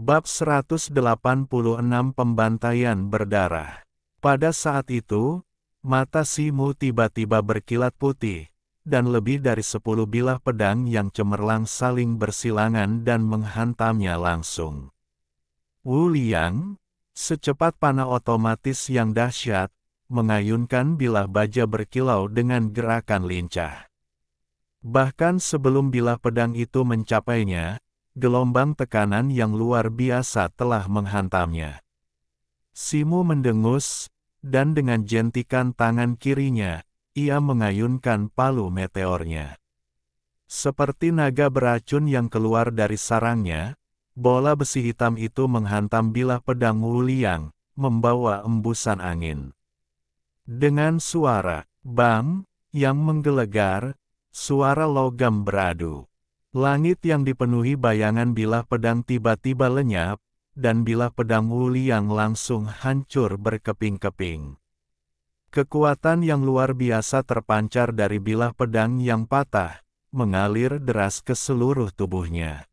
Bab 186 Pembantaian berdarah. Pada saat itu, mata Si Mu tiba-tiba berkilat putih, dan lebih dari 10 bilah pedang yang cemerlang saling bersilangan dan menghantamnya langsung. Wu Liang, secepat panah otomatis yang dahsyat, mengayunkan bilah baja berkilau dengan gerakan lincah. Bahkan sebelum bilah pedang itu mencapainya, gelombang tekanan yang luar biasa telah menghantamnya. Si Mu mendengus, dan dengan jentikan tangan kirinya, ia mengayunkan palu meteornya. Seperti naga beracun yang keluar dari sarangnya, bola besi hitam itu menghantam bilah pedang Wu Liang, membawa embusan angin. Dengan suara "bang" yang menggelegar, suara logam beradu. Langit yang dipenuhi bayangan bilah pedang tiba-tiba lenyap, dan bilah pedang Wu Liang langsung hancur berkeping-keping. Kekuatan yang luar biasa terpancar dari bilah pedang yang patah, mengalir deras ke seluruh tubuhnya.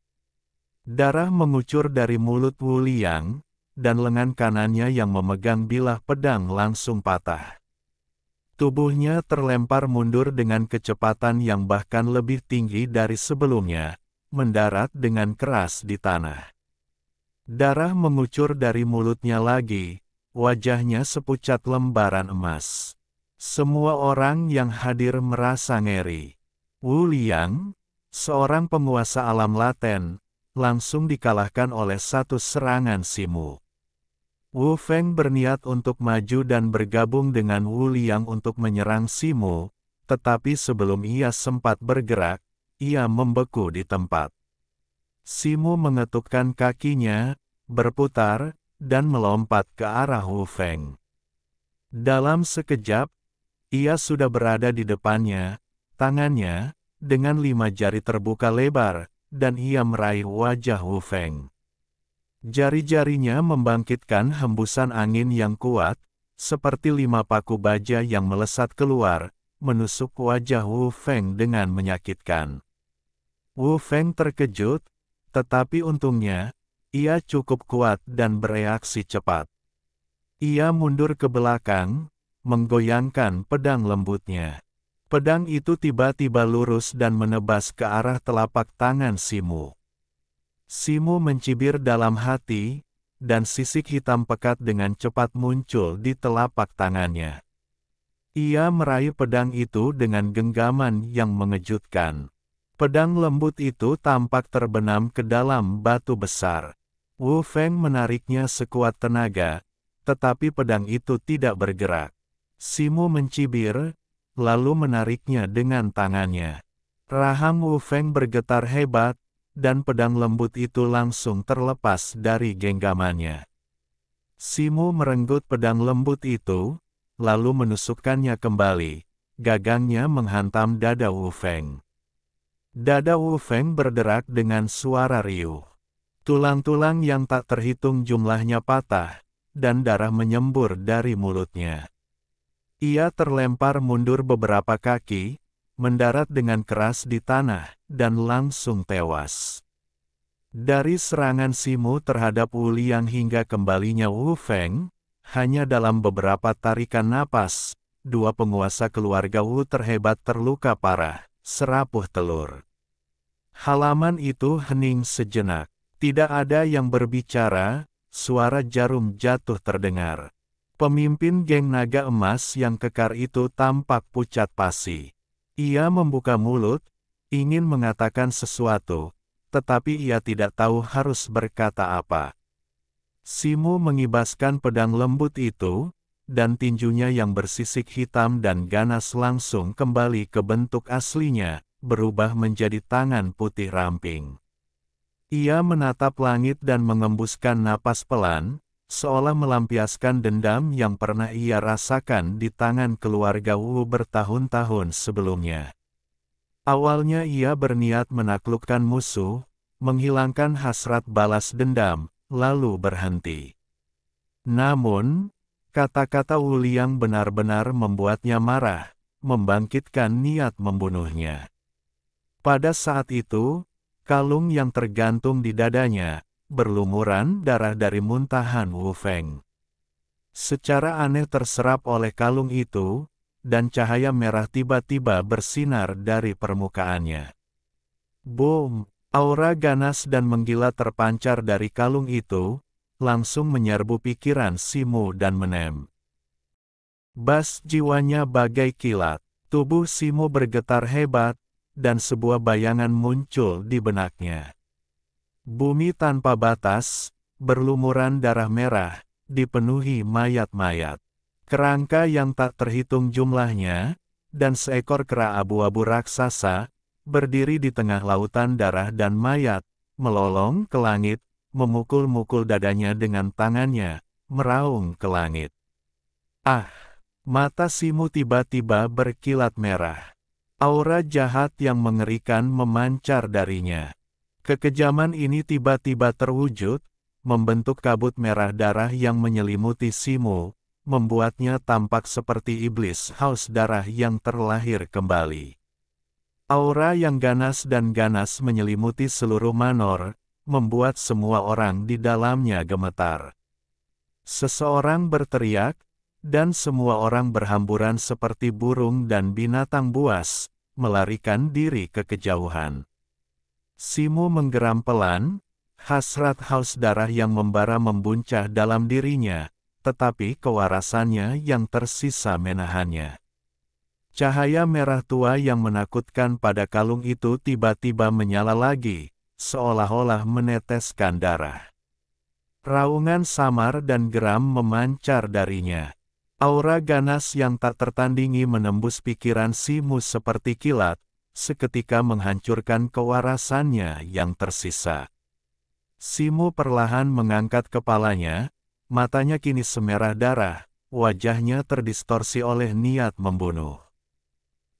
Darah mengucur dari mulut Wu Liang, dan lengan kanannya yang memegang bilah pedang langsung patah. Tubuhnya terlempar mundur dengan kecepatan yang bahkan lebih tinggi dari sebelumnya, mendarat dengan keras di tanah. Darah mengucur dari mulutnya lagi, wajahnya sepucat lembaran emas. Semua orang yang hadir merasa ngeri. Wu Liang, seorang penguasa alam laten, langsung dikalahkan oleh satu serangan Si Mu. Wu Feng berniat untuk maju dan bergabung dengan Wu Liang untuk menyerang Si Mu, tetapi sebelum ia sempat bergerak, ia membeku di tempat. Si Mu mengetukkan kakinya, berputar, dan melompat ke arah Wu Feng. Dalam sekejap, ia sudah berada di depannya, tangannya, dengan 5 jari terbuka lebar, dan ia meraih wajah Wu Feng. Jari-jarinya membangkitkan hembusan angin yang kuat, seperti 5 paku baja yang melesat keluar, menusuk wajah Wu Feng dengan menyakitkan. Wu Feng terkejut, tetapi untungnya, ia cukup kuat dan bereaksi cepat. Ia mundur ke belakang, menggoyangkan pedang lembutnya. Pedang itu tiba-tiba lurus dan menebas ke arah telapak tangan Si Mu. Si Mu mencibir dalam hati, dan sisik hitam pekat dengan cepat muncul di telapak tangannya. Ia meraih pedang itu dengan genggaman yang mengejutkan. Pedang lembut itu tampak terbenam ke dalam batu besar. Wu Feng menariknya sekuat tenaga, tetapi pedang itu tidak bergerak. Si Mu mencibir, lalu menariknya dengan tangannya. Rahang Wu Feng bergetar hebat, dan pedang lembut itu langsung terlepas dari genggamannya. Si Mu merenggut pedang lembut itu, lalu menusukkannya kembali, gagangnya menghantam dada Wu Feng. Dada Wu Feng berderak dengan suara riuh. Tulang-tulang yang tak terhitung jumlahnya patah, dan darah menyembur dari mulutnya. Ia terlempar mundur beberapa kaki, mendarat dengan keras di tanah, dan langsung tewas. Dari serangan Si Mu terhadap Wu Liang hingga kembalinya Wu Feng, hanya dalam beberapa tarikan napas, 2 penguasa keluarga Wu terhebat terluka parah, serapuh telur. Halaman itu hening sejenak. Tidak ada yang berbicara, suara jarum jatuh terdengar. Pemimpin geng naga emas yang kekar itu tampak pucat pasi. Ia membuka mulut, ingin mengatakan sesuatu, tetapi ia tidak tahu harus berkata apa. Si Mu mengibaskan pedang lembut itu, dan tinjunya yang bersisik hitam dan ganas langsung kembali ke bentuk aslinya, berubah menjadi tangan putih ramping. Ia menatap langit dan mengembuskan napas pelan, seolah melampiaskan dendam yang pernah ia rasakan di tangan keluarga Wu bertahun-tahun sebelumnya. Awalnya ia berniat menaklukkan musuh, menghilangkan hasrat balas dendam, lalu berhenti. Namun, kata-kata Wu Liang benar-benar membuatnya marah, membangkitkan niat membunuhnya. Pada saat itu, kalung yang tergantung di dadanya, berlumuran darah dari muntahan Wu Feng. Secara aneh terserap oleh kalung itu, dan cahaya merah tiba-tiba bersinar dari permukaannya. Boom! Aura ganas dan menggila terpancar dari kalung itu, langsung menyerbu pikiran Simu dan Menem. Bas jiwanya bagai kilat, tubuh Simu bergetar hebat, dan sebuah bayangan muncul di benaknya. Bumi tanpa batas, berlumuran darah merah, dipenuhi mayat-mayat. Kerangka yang tak terhitung jumlahnya, dan seekor kera abu-abu raksasa, berdiri di tengah lautan darah dan mayat, melolong ke langit, memukul-mukul dadanya dengan tangannya, meraung ke langit. Ah! Mata Simu tiba-tiba berkilat merah. Aura jahat yang mengerikan memancar darinya. Kekejaman ini tiba-tiba terwujud, membentuk kabut merah darah yang menyelimuti Simu, membuatnya tampak seperti iblis haus darah yang terlahir kembali. Aura yang ganas dan ganas menyelimuti seluruh Manor, membuat semua orang di dalamnya gemetar. Seseorang berteriak, dan semua orang berhamburan seperti burung dan binatang buas, melarikan diri ke kejauhan. Simu menggeram pelan, hasrat haus darah yang membara membuncah dalam dirinya, tetapi kewarasannya yang tersisa menahannya. Cahaya merah tua yang menakutkan pada kalung itu tiba-tiba menyala lagi, seolah-olah meneteskan darah. Raungan samar dan geram memancar darinya. Aura ganas yang tak tertandingi menembus pikiran Simu seperti kilat, seketika menghancurkan kewarasannya yang tersisa. Simu perlahan mengangkat kepalanya, matanya kini semerah darah, wajahnya terdistorsi oleh niat membunuh.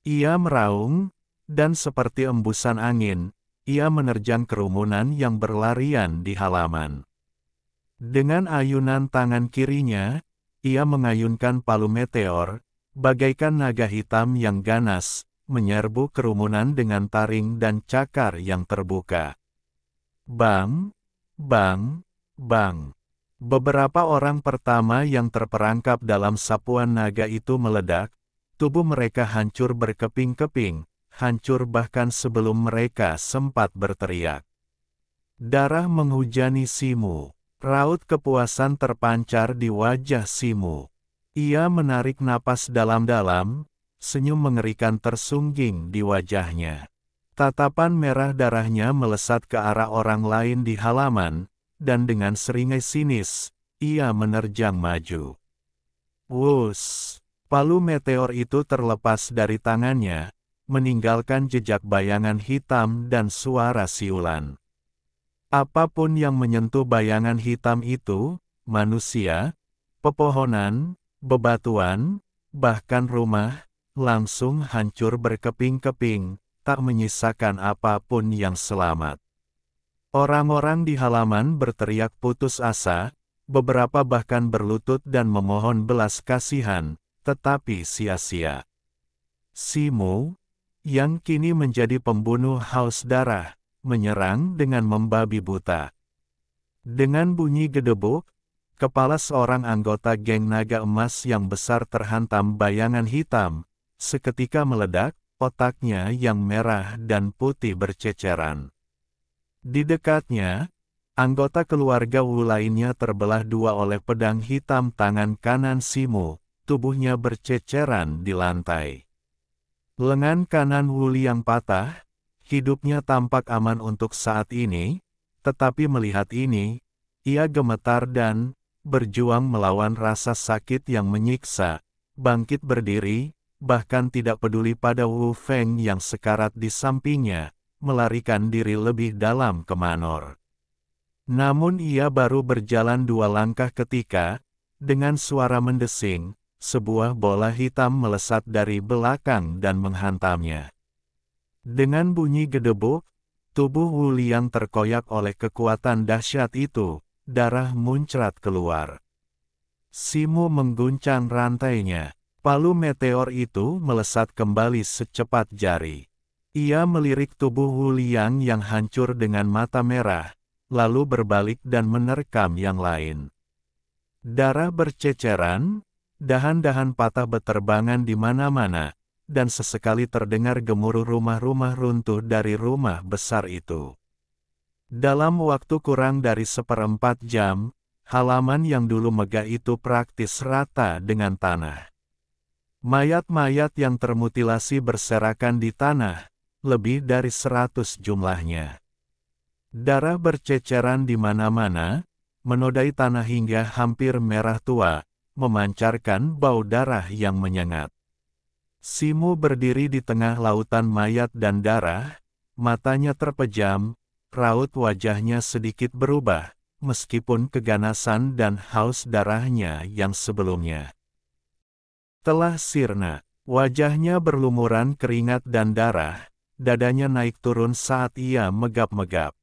Ia meraung, dan seperti embusan angin, ia menerjang kerumunan yang berlarian di halaman. Dengan ayunan tangan kirinya, ia mengayunkan palu meteor, bagaikan naga hitam yang ganas, menyerbu kerumunan dengan taring dan cakar yang terbuka. Bang! Bang! Bang! Beberapa orang pertama yang terperangkap dalam sapuan naga itu meledak, tubuh mereka hancur berkeping-keping, hancur bahkan sebelum mereka sempat berteriak. Darah menghujani Simu. Raut kepuasan terpancar di wajah Simu. Ia menarik napas dalam-dalam, senyum mengerikan tersungging di wajahnya. Tatapan merah darahnya melesat ke arah orang lain di halaman, dan dengan seringai sinis, ia menerjang maju. Wus! Palu meteor itu terlepas dari tangannya, meninggalkan jejak bayangan hitam dan suara siulan. Apapun yang menyentuh bayangan hitam itu, manusia, pepohonan, bebatuan, bahkan rumah, langsung hancur berkeping-keping, tak menyisakan apapun yang selamat. Orang-orang di halaman berteriak putus asa, beberapa bahkan berlutut dan memohon belas kasihan, tetapi sia-sia. Simu, yang kini menjadi pembunuh haus darah, menyerang dengan membabi buta. Dengan bunyi gedebuk, kepala seorang anggota geng naga emas yang besar terhantam bayangan hitam, seketika meledak, otaknya yang merah dan putih berceceran. Di dekatnya, anggota keluarga Wu lainnya terbelah dua oleh pedang hitam tangan kanan Simu, tubuhnya berceceran di lantai. Lengan kanan Wu Liang patah, hidupnya tampak aman untuk saat ini, tetapi melihat ini, ia gemetar dan berjuang melawan rasa sakit yang menyiksa, bangkit berdiri, bahkan tidak peduli pada Wu Feng yang sekarat di sampingnya, melarikan diri lebih dalam ke Manor. Namun ia baru berjalan 2 langkah ketika, dengan suara mendesing, sebuah bola hitam melesat dari belakang dan menghantamnya. Dengan bunyi gedebuk, tubuh Wu Liang terkoyak oleh kekuatan dahsyat itu, darah muncrat keluar. Simu mengguncang rantainya. Palu meteor itu melesat kembali secepat jari. Ia melirik tubuh Wu Liang yang hancur dengan mata merah, lalu berbalik dan menerkam yang lain. Darah berceceran, dahan-dahan patah beterbangan di mana-mana, dan sesekali terdengar gemuruh rumah-rumah runtuh dari rumah besar itu. Dalam waktu kurang dari 1/4 jam, halaman yang dulu megah itu praktis rata dengan tanah. Mayat-mayat yang termutilasi berserakan di tanah, lebih dari 100 jumlahnya. Darah berceceran di mana-mana, menodai tanah hingga hampir merah tua, memancarkan bau darah yang menyengat. Simu berdiri di tengah lautan mayat dan darah, matanya terpejam, raut wajahnya sedikit berubah, meskipun keganasan dan haus darahnya yang sebelumnya telah sirna. Wajahnya berlumuran keringat dan darah, dadanya naik turun saat ia megap-megap.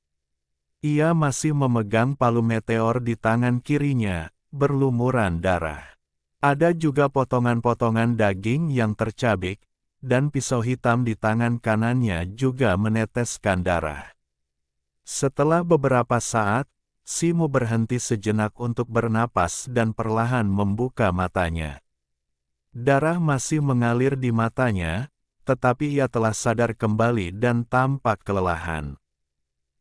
Ia masih memegang palu meteor di tangan kirinya, berlumuran darah. Ada juga potongan-potongan daging yang tercabik, dan pisau hitam di tangan kanannya juga meneteskan darah. Setelah beberapa saat, Simu berhenti sejenak untuk bernapas dan perlahan membuka matanya. Darah masih mengalir di matanya, tetapi ia telah sadar kembali dan tampak kelelahan.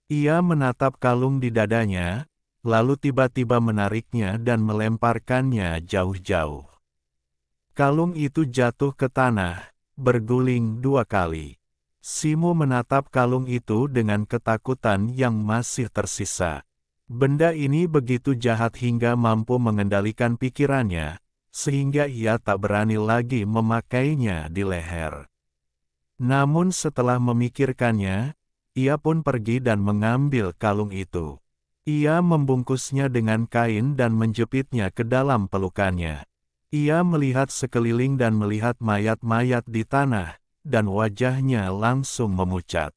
Ia menatap kalung di dadanya, lalu tiba-tiba menariknya dan melemparkannya jauh-jauh. Kalung itu jatuh ke tanah, berguling 2 kali. Simu menatap kalung itu dengan ketakutan yang masih tersisa. Benda ini begitu jahat hingga mampu mengendalikan pikirannya, sehingga ia tak berani lagi memakainya di leher. Namun setelah memikirkannya, ia pun pergi dan mengambil kalung itu. Ia membungkusnya dengan kain dan menjepitnya ke dalam pelukannya. Ia melihat sekeliling dan melihat mayat-mayat di tanah, dan wajahnya langsung memucat.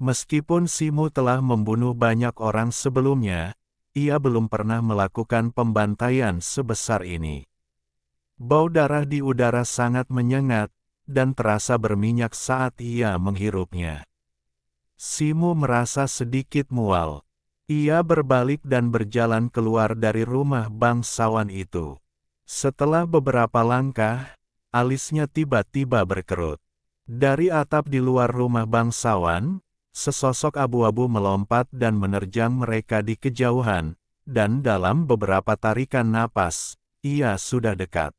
Meskipun Simu telah membunuh banyak orang sebelumnya, ia belum pernah melakukan pembantaian sebesar ini. Bau darah di udara sangat menyengat, dan terasa berminyak saat ia menghirupnya. Simu merasa sedikit mual. Ia berbalik dan berjalan keluar dari rumah bangsawan itu. Setelah beberapa langkah, alisnya tiba-tiba berkerut. Dari atap di luar rumah bangsawan, sesosok abu-abu melompat dan menerjang mereka di kejauhan, dan dalam beberapa tarikan napas, ia sudah dekat.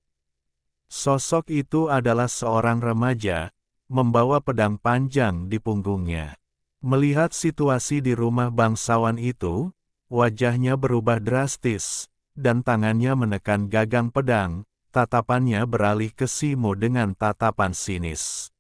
Sosok itu adalah seorang remaja, membawa pedang panjang di punggungnya. Melihat situasi di rumah bangsawan itu, wajahnya berubah drastis, dan tangannya menekan gagang pedang, tatapannya beralih ke Simu dengan tatapan sinis.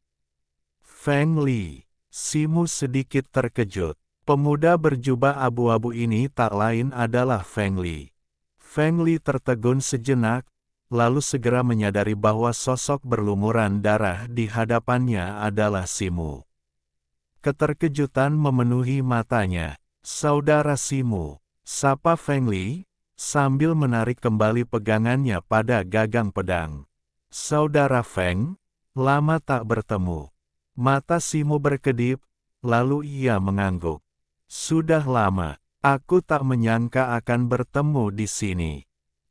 Feng Li. Simu sedikit terkejut. Pemuda berjubah abu-abu ini tak lain adalah Feng Li. Feng Li tertegun sejenak, lalu segera menyadari bahwa sosok berlumuran darah di hadapannya adalah Simu. Keterkejutan memenuhi matanya. Saudara Simu, sapa Feng Li, sambil menarik kembali pegangannya pada gagang pedang. Saudara Feng, lama tak bertemu. Mata Simu berkedip, lalu ia mengangguk. Sudah lama, aku tak menyangka akan bertemu di sini.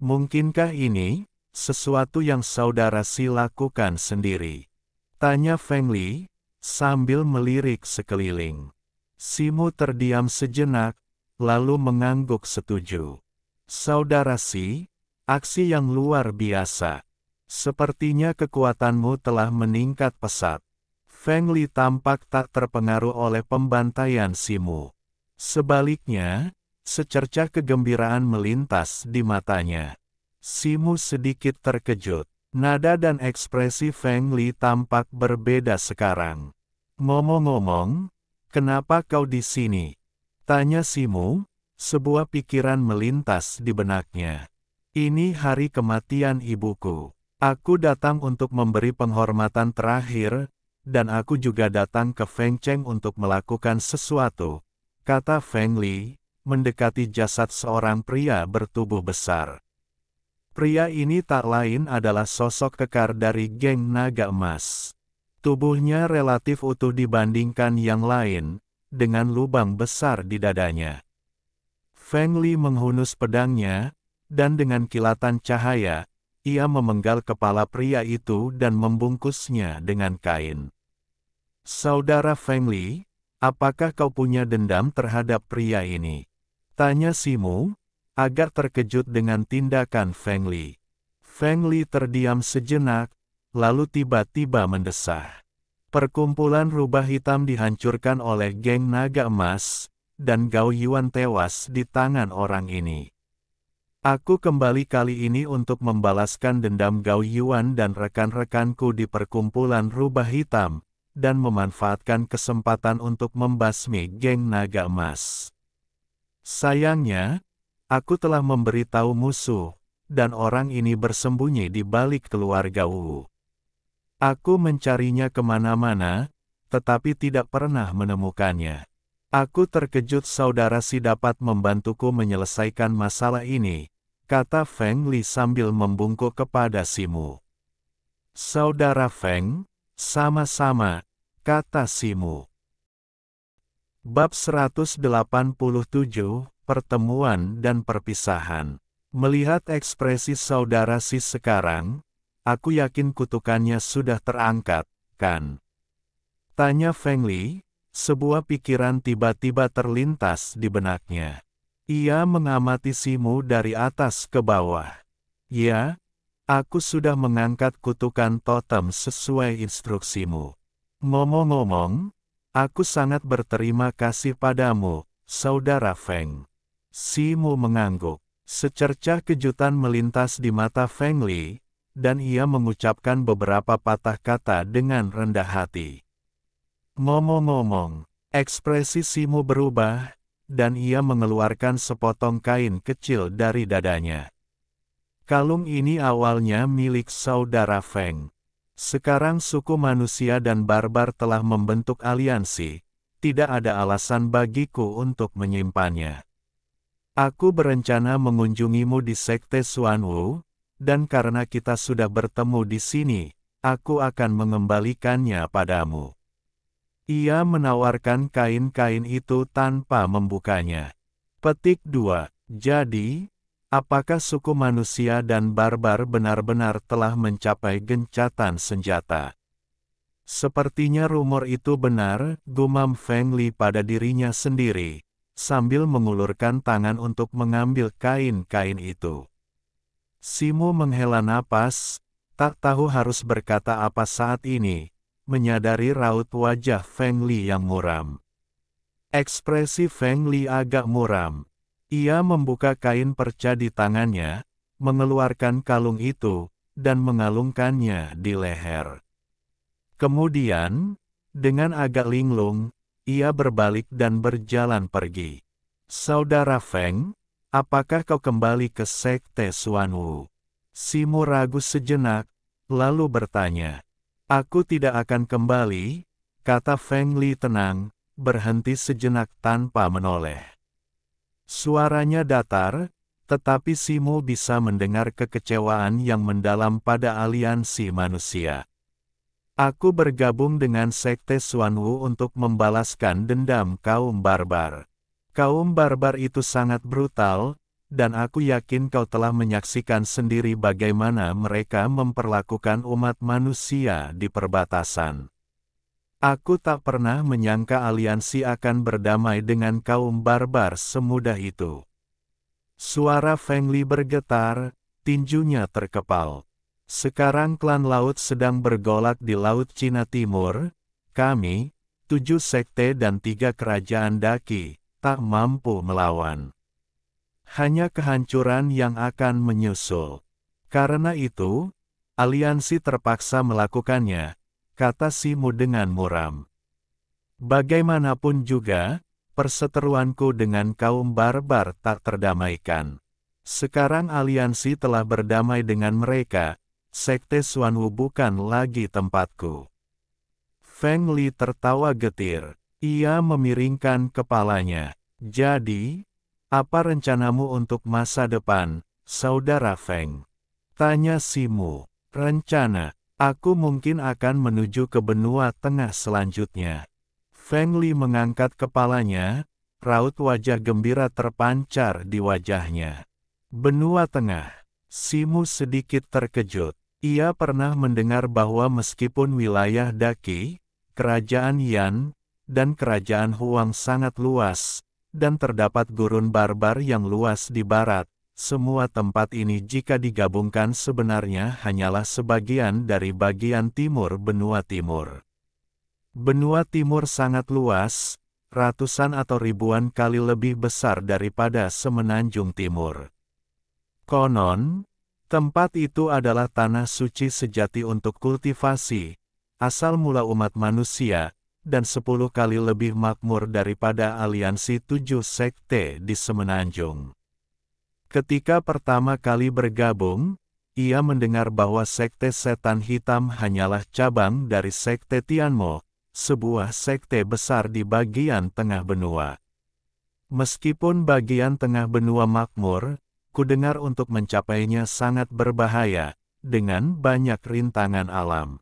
Mungkinkah ini sesuatu yang saudara Si lakukan sendiri? Tanya Feng Li, sambil melirik sekeliling. Simu terdiam sejenak, lalu mengangguk setuju. Saudara Si, aksi yang luar biasa. Sepertinya kekuatanmu telah meningkat pesat. Feng Li tampak tak terpengaruh oleh pembantaian Simu. Sebaliknya, secercah kegembiraan melintas di matanya. Simu sedikit terkejut. Nada dan ekspresi Feng Li tampak berbeda sekarang. Ngomong-ngomong, kenapa kau di sini? Tanya Simu, sebuah pikiran melintas di benaknya. Ini hari kematian ibuku. Aku datang untuk memberi penghormatan terakhir, dan aku juga datang ke Feng Cheng untuk melakukan sesuatu, kata Feng Li, mendekati jasad seorang pria bertubuh besar. Pria ini tak lain adalah sosok kekar dari geng naga emas. Tubuhnya relatif utuh dibandingkan yang lain, dengan lubang besar di dadanya. Feng Li menghunus pedangnya, dan dengan kilatan cahaya, ia memenggal kepala pria itu dan membungkusnya dengan kain. Saudara Feng Li, apakah kau punya dendam terhadap pria ini? Tanya Simu, agak terkejut dengan tindakan Feng Li. Feng Li terdiam sejenak, lalu tiba-tiba mendesah. Perkumpulan rubah hitam dihancurkan oleh geng naga emas, dan Gao Yuan tewas di tangan orang ini. Aku kembali kali ini untuk membalaskan dendam Gao Yuan dan rekan-rekanku di perkumpulan rubah hitam, dan memanfaatkan kesempatan untuk membasmi geng naga emas. Sayangnya, aku telah memberitahu musuh, dan orang ini bersembunyi di balik keluarga Wu. Aku mencarinya kemana-mana, tetapi tidak pernah menemukannya. Aku terkejut saudara Si dapat membantuku menyelesaikan masalah ini, kata Feng Li sambil membungkuk kepada Simu. Saudara Feng, sama-sama, kata Simu. Bab 187, Pertemuan dan Perpisahan. Melihat ekspresi saudara Si sekarang, aku yakin kutukannya sudah terangkat, kan? Tanya Feng Li, sebuah pikiran tiba-tiba terlintas di benaknya. Ia mengamati Simu dari atas ke bawah. Ya, aku sudah mengangkat kutukan totem sesuai instruksimu. Ngomong-ngomong, aku sangat berterima kasih padamu, saudara Feng. Simu mengangguk. Secercah kejutan melintas di mata Feng Li, dan ia mengucapkan beberapa patah kata dengan rendah hati. Ngomong-ngomong, ekspresi Simu berubah, dan ia mengeluarkan sepotong kain kecil dari dadanya. Kalung ini awalnya milik saudara Feng. Sekarang suku manusia dan barbar telah membentuk aliansi, tidak ada alasan bagiku untuk menyimpannya. Aku berencana mengunjungimu di Sekte Xuanwu, dan karena kita sudah bertemu di sini, aku akan mengembalikannya padamu. Ia menawarkan kain-kain itu tanpa membukanya. Petik 2. Jadi, apakah suku manusia dan barbar benar-benar telah mencapai gencatan senjata? Sepertinya rumor itu benar, gumam Feng Li pada dirinya sendiri, sambil mengulurkan tangan untuk mengambil kain-kain itu. Simu menghela napas, tak tahu harus berkata apa saat ini, menyadari raut wajah Feng Li yang muram. Ekspresi Feng Li agak muram. Ia membuka kain perca di tangannya, mengeluarkan kalung itu, dan mengalungkannya di leher. Kemudian, dengan agak linglung, ia berbalik dan berjalan pergi. Saudara Feng, apakah kau kembali ke Sekte Xuanwu? Simu ragu sejenak, lalu bertanya. Aku tidak akan kembali, kata Feng Li tenang, berhenti sejenak tanpa menoleh. Suaranya datar, tetapi Simu bisa mendengar kekecewaan yang mendalam pada aliansi manusia. Aku bergabung dengan Sekte Xuanwu untuk membalaskan dendam kaum barbar. Kaum barbar itu sangat brutal, dan aku yakin kau telah menyaksikan sendiri bagaimana mereka memperlakukan umat manusia di perbatasan. Aku tak pernah menyangka aliansi akan berdamai dengan kaum barbar semudah itu. Suara Feng Li bergetar, tinjunya terkepal. Sekarang klan laut sedang bergolak di Laut Cina Timur, kami, 7 sekte dan 3 kerajaan daki, tak mampu melawan. Hanya kehancuran yang akan menyusul. Karena itu, aliansi terpaksa melakukannya, kata Simu dengan muram. Bagaimanapun juga, perseteruanku dengan kaum barbar tak terdamaikan. Sekarang aliansi telah berdamai dengan mereka, Sekte Xuanwu bukan lagi tempatku. Feng Li tertawa getir. Ia memiringkan kepalanya. Jadi, apa rencanamu untuk masa depan, saudara Feng? Tanya Simu. Rencana, aku mungkin akan menuju ke benua tengah selanjutnya. Feng Li mengangkat kepalanya, raut wajah gembira terpancar di wajahnya. Benua Tengah. Simu sedikit terkejut. Ia pernah mendengar bahwa meskipun wilayah Daki, kerajaan Yan, dan kerajaan Huang sangat luas, dan terdapat gurun barbar yang luas di barat, semua tempat ini jika digabungkan sebenarnya hanyalah sebagian dari bagian timur benua timur. Benua timur sangat luas, ratusan atau ribuan kali lebih besar daripada semenanjung timur. Konon, tempat itu adalah tanah suci sejati untuk kultivasi, asal mula umat manusia, dan 10 kali lebih makmur daripada aliansi 7 sekte di semenanjung. Ketika pertama kali bergabung, ia mendengar bahwa sekte setan hitam hanyalah cabang dari sekte Tianmo, sebuah sekte besar di bagian tengah benua. Meskipun bagian tengah benua makmur, kudengar untuk mencapainya sangat berbahaya, dengan banyak rintangan alam.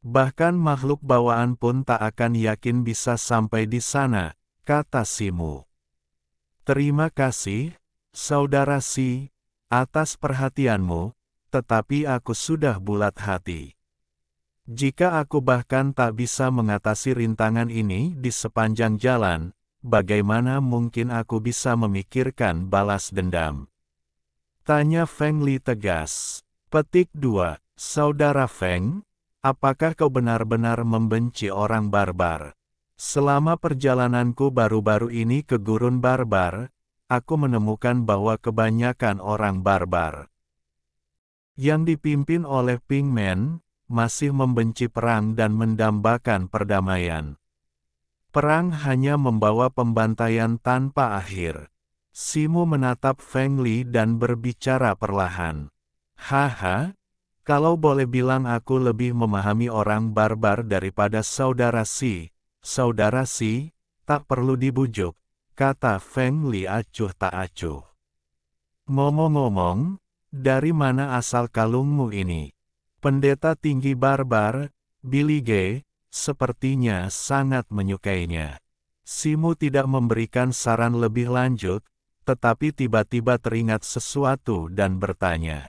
Bahkan makhluk bawaan pun tak akan yakin bisa sampai di sana, kata Simu. Terima kasih, Saudara Si, atas perhatianmu, tetapi aku sudah bulat hati. Jika aku bahkan tak bisa mengatasi rintangan ini di sepanjang jalan, bagaimana mungkin aku bisa memikirkan balas dendam? Tanya Feng Li tegas. Petik 2. Saudara Feng, apakah kau benar-benar membenci orang barbar? Selama perjalananku baru-baru ini ke gurun barbar, aku menemukan bahwa kebanyakan orang barbar yang dipimpin oleh Pingmen, masih membenci perang dan mendambakan perdamaian. Perang hanya membawa pembantaian tanpa akhir. Simu menatap Feng Li dan berbicara perlahan. Haha, kalau boleh bilang aku lebih memahami orang barbar daripada Saudara Si. Saudara Si, tak perlu dibujuk, kata Feng Li acuh tak acuh. Ngomong-ngomong, dari mana asal kalungmu ini? Pendeta tinggi barbar, Billy G, sepertinya sangat menyukainya. Simu tidak memberikan saran lebih lanjut, tetapi tiba-tiba teringat sesuatu dan bertanya.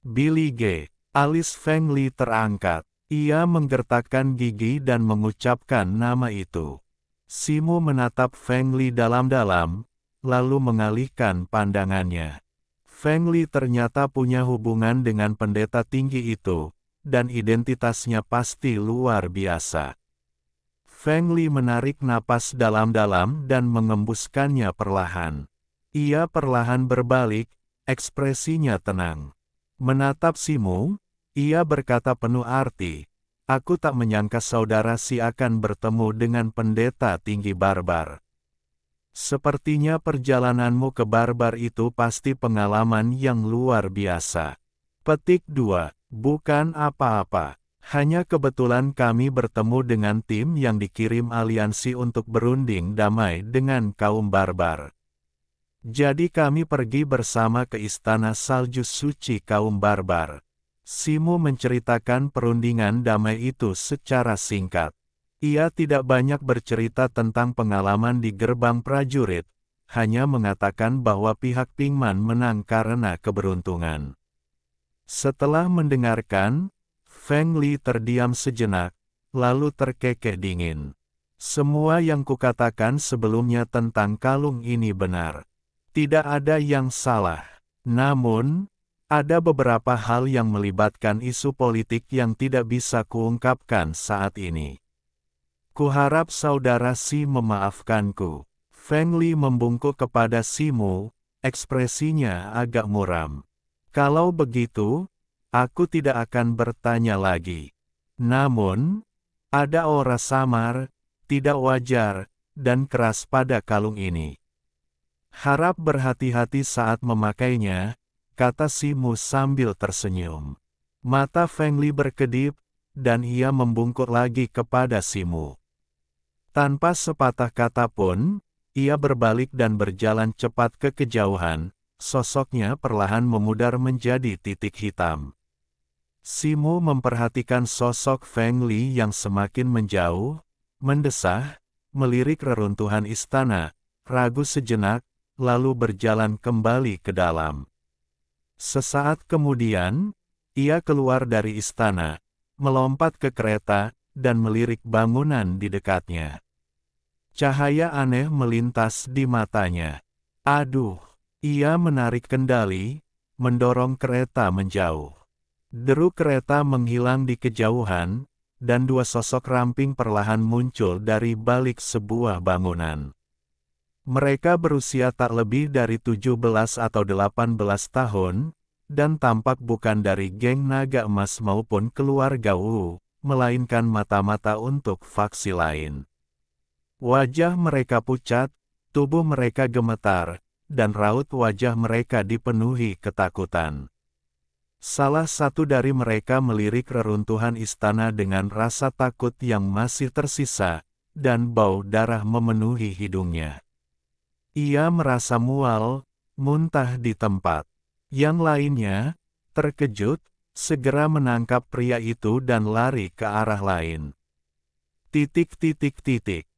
Billy G. Alis Feng Li terangkat. Ia menggertakkan gigi dan mengucapkan nama itu. Simu menatap Feng Li dalam-dalam, lalu mengalihkan pandangannya. Feng Li ternyata punya hubungan dengan pendeta tinggi itu, dan identitasnya pasti luar biasa. Feng Li menarik napas dalam-dalam dan mengembuskannya perlahan. Ia perlahan berbalik, ekspresinya tenang. Menatap Simu, ia berkata penuh arti, aku tak menyangka Saudara Si akan bertemu dengan pendeta tinggi barbar. Sepertinya perjalananmu ke barbar itu pasti pengalaman yang luar biasa. Petik 2. Bukan apa-apa. Hanya kebetulan kami bertemu dengan tim yang dikirim aliansi untuk berunding damai dengan kaum barbar. Jadi kami pergi bersama ke istana salju suci kaum barbar. Simu menceritakan perundingan damai itu secara singkat. Ia tidak banyak bercerita tentang pengalaman di gerbang prajurit, hanya mengatakan bahwa pihak Pingman menang karena keberuntungan. Setelah mendengarkan, Feng Li terdiam sejenak, lalu terkekeh dingin. Semua yang kukatakan sebelumnya tentang kalung ini benar. Tidak ada yang salah. Namun, ada beberapa hal yang melibatkan isu politik yang tidak bisa kuungkapkan saat ini. Kuharap Saudara Si memaafkanku. Feng Li membungkuk kepada Simu, ekspresinya agak muram. Kalau begitu, aku tidak akan bertanya lagi. Namun, ada aura samar, tidak wajar, dan keras pada kalung ini. Harap berhati-hati saat memakainya, kata Simu sambil tersenyum. Mata Feng Li berkedip, dan ia membungkuk lagi kepada Simu. Tanpa sepatah kata pun, ia berbalik dan berjalan cepat ke kejauhan, sosoknya perlahan memudar menjadi titik hitam. Simu memperhatikan sosok Feng Li yang semakin menjauh, mendesah, melirik reruntuhan istana, ragu sejenak, lalu berjalan kembali ke dalam. Sesaat kemudian, ia keluar dari istana, melompat ke kereta, dan melirik bangunan di dekatnya. Cahaya aneh melintas di matanya. Aduh! Ia menarik kendali, mendorong kereta menjauh. Deru kereta menghilang di kejauhan, dan dua sosok ramping perlahan muncul dari balik sebuah bangunan. Mereka berusia tak lebih dari 17 atau 18 tahun, dan tampak bukan dari geng naga emas maupun keluarga Wu, melainkan mata-mata untuk faksi lain. Wajah mereka pucat, tubuh mereka gemetar, dan raut wajah mereka dipenuhi ketakutan. Salah satu dari mereka melirik reruntuhan istana dengan rasa takut yang masih tersisa, dan bau darah memenuhi hidungnya. Ia merasa mual, muntah di tempat. Yang lainnya, terkejut, segera menangkap pria itu dan lari ke arah lain.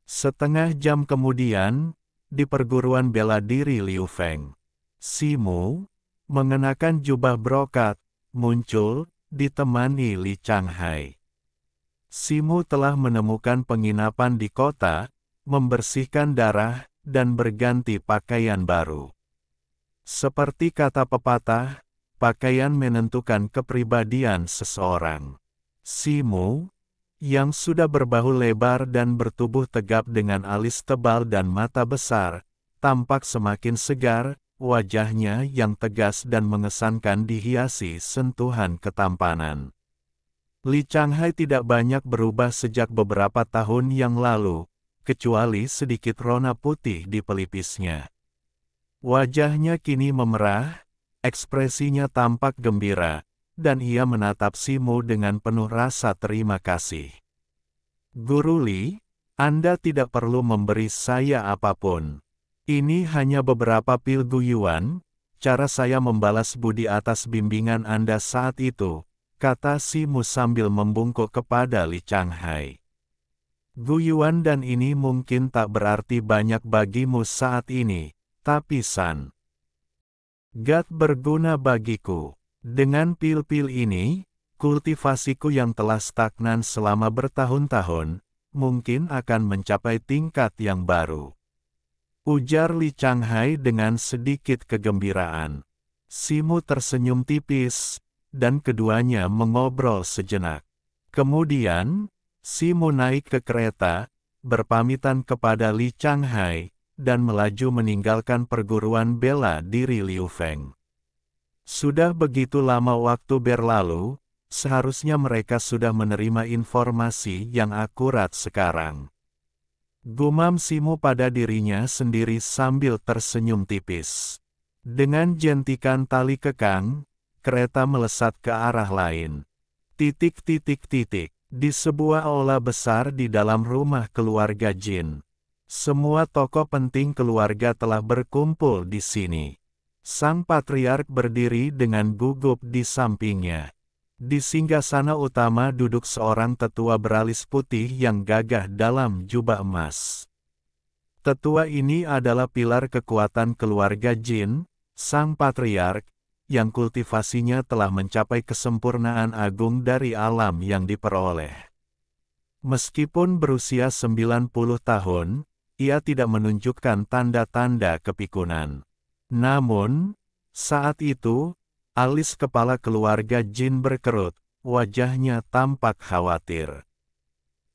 Setengah jam kemudian, di perguruan bela diri Liu Feng, Simu, mengenakan jubah brokat, muncul, ditemani Li Changhai. Simu telah menemukan penginapan di kota, membersihkan darah, dan berganti pakaian baru. Seperti kata pepatah, pakaian menentukan kepribadian seseorang. Simu, yang sudah berbahu lebar dan bertubuh tegap dengan alis tebal dan mata besar, tampak semakin segar, wajahnya yang tegas dan mengesankan dihiasi sentuhan ketampanan. Li Changhai tidak banyak berubah sejak beberapa tahun yang lalu, kecuali sedikit rona putih di pelipisnya. Wajahnya kini memerah, ekspresinya tampak gembira, dan ia menatap Simu dengan penuh rasa terima kasih. Guru Li, Anda tidak perlu memberi saya apapun. Ini hanya beberapa pil guyuan, cara saya membalas budi atas bimbingan Anda saat itu, kata Simu sambil membungkuk kepada Li Changhai. Guyuan dan ini mungkin tak berarti banyak bagimu saat ini, tapi San Gat berguna bagiku. Dengan pil-pil ini, kultivasiku yang telah stagnan selama bertahun-tahun, mungkin akan mencapai tingkat yang baru. Ujar Li Changhai dengan sedikit kegembiraan. Simu tersenyum tipis, dan keduanya mengobrol sejenak. Kemudian, Simu naik ke kereta, berpamitan kepada Li Changhai, dan melaju meninggalkan perguruan bela diri Liu Feng. Sudah begitu lama waktu berlalu, seharusnya mereka sudah menerima informasi yang akurat sekarang. Gumam Simu pada dirinya sendiri sambil tersenyum tipis. Dengan jentikan tali kekang, kereta melesat ke arah lain. Di sebuah aula besar di dalam rumah keluarga Jin. Semua tokoh penting keluarga telah berkumpul di sini. Sang patriark berdiri dengan gugup di sampingnya. Di singgasana utama duduk seorang tetua beralis putih yang gagah dalam jubah emas. Tetua ini adalah pilar kekuatan keluarga Jin, sang patriark, yang kultivasinya telah mencapai kesempurnaan agung dari alam yang diperoleh. Meskipun berusia 90 tahun, ia tidak menunjukkan tanda-tanda kepikunan. Namun, saat itu, alis kepala keluarga Jin berkerut, wajahnya tampak khawatir.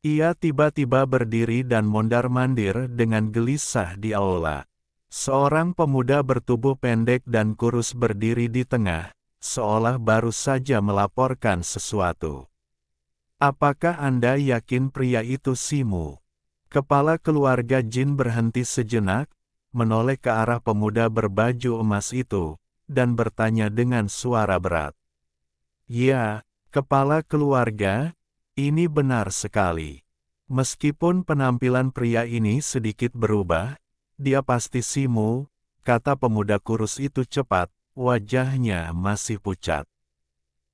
Ia tiba-tiba berdiri dan mondar-mandir dengan gelisah di aula. Seorang pemuda bertubuh pendek dan kurus berdiri di tengah, seolah baru saja melaporkan sesuatu. Apakah Anda yakin pria itu Simu? Kepala keluarga Jin berhenti sejenak, menoleh ke arah pemuda berbaju emas itu, dan bertanya dengan suara berat. Ya, kepala keluarga, ini benar sekali. Meskipun penampilan pria ini sedikit berubah, dia pasti Simu, kata pemuda kurus itu cepat, wajahnya masih pucat.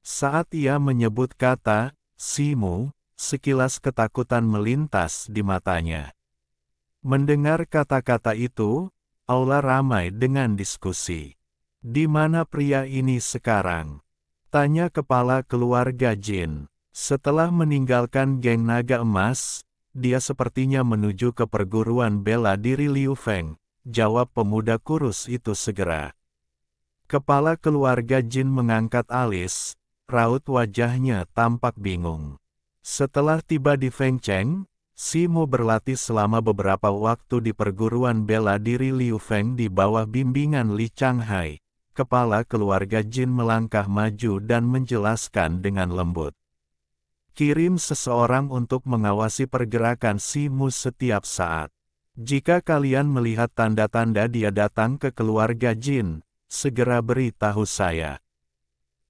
Saat ia menyebut kata, Simu, sekilas ketakutan melintas di matanya. Mendengar kata-kata itu, aula ramai dengan diskusi. Di mana pria ini sekarang? Tanya kepala keluarga Jin. Setelah meninggalkan geng naga emas, dia sepertinya menuju ke perguruan bela diri Liu Feng, jawab pemuda kurus itu segera. Kepala keluarga Jin mengangkat alis, raut wajahnya tampak bingung. Setelah tiba di Fengcheng, Simo berlatih selama beberapa waktu di perguruan bela diri Liu Feng di bawah bimbingan Li Changhai. Kepala keluarga Jin melangkah maju dan menjelaskan dengan lembut. Kirim seseorang untuk mengawasi pergerakan Simo setiap saat. Jika kalian melihat tanda-tanda dia datang ke keluarga Jin, segera beritahu saya.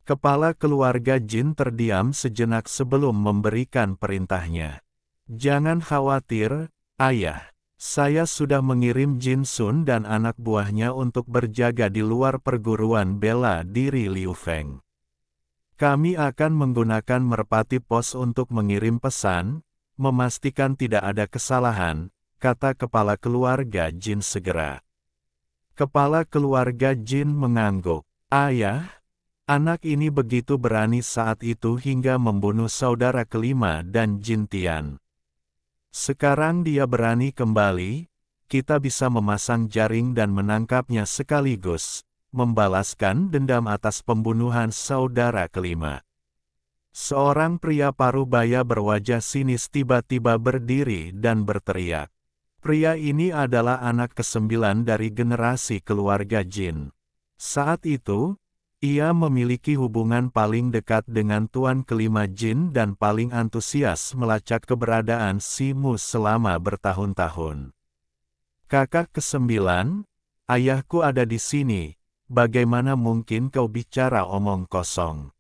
Kepala keluarga Jin terdiam sejenak sebelum memberikan perintahnya. Jangan khawatir, ayah. Saya sudah mengirim Jin Sun dan anak buahnya untuk berjaga di luar perguruan bela diri Liu Feng. Kami akan menggunakan merpati pos untuk mengirim pesan, memastikan tidak ada kesalahan, kata kepala keluarga Jin segera. Kepala keluarga Jin mengangguk. Ayah, anak ini begitu berani saat itu hingga membunuh saudara kelima dan Jin Tian. Sekarang dia berani kembali, kita bisa memasang jaring dan menangkapnya sekaligus, membalaskan dendam atas pembunuhan saudara kelima. Seorang pria parubaya berwajah sinis tiba-tiba berdiri dan berteriak. Pria ini adalah anak ke-9 dari generasi keluarga Jin. Saat itu, ia memiliki hubungan paling dekat dengan tuan kelima Jin dan paling antusias melacak keberadaan Simo selama bertahun-tahun. Kakak ke-9, ayahku ada di sini, bagaimana mungkin kau bicara omong kosong?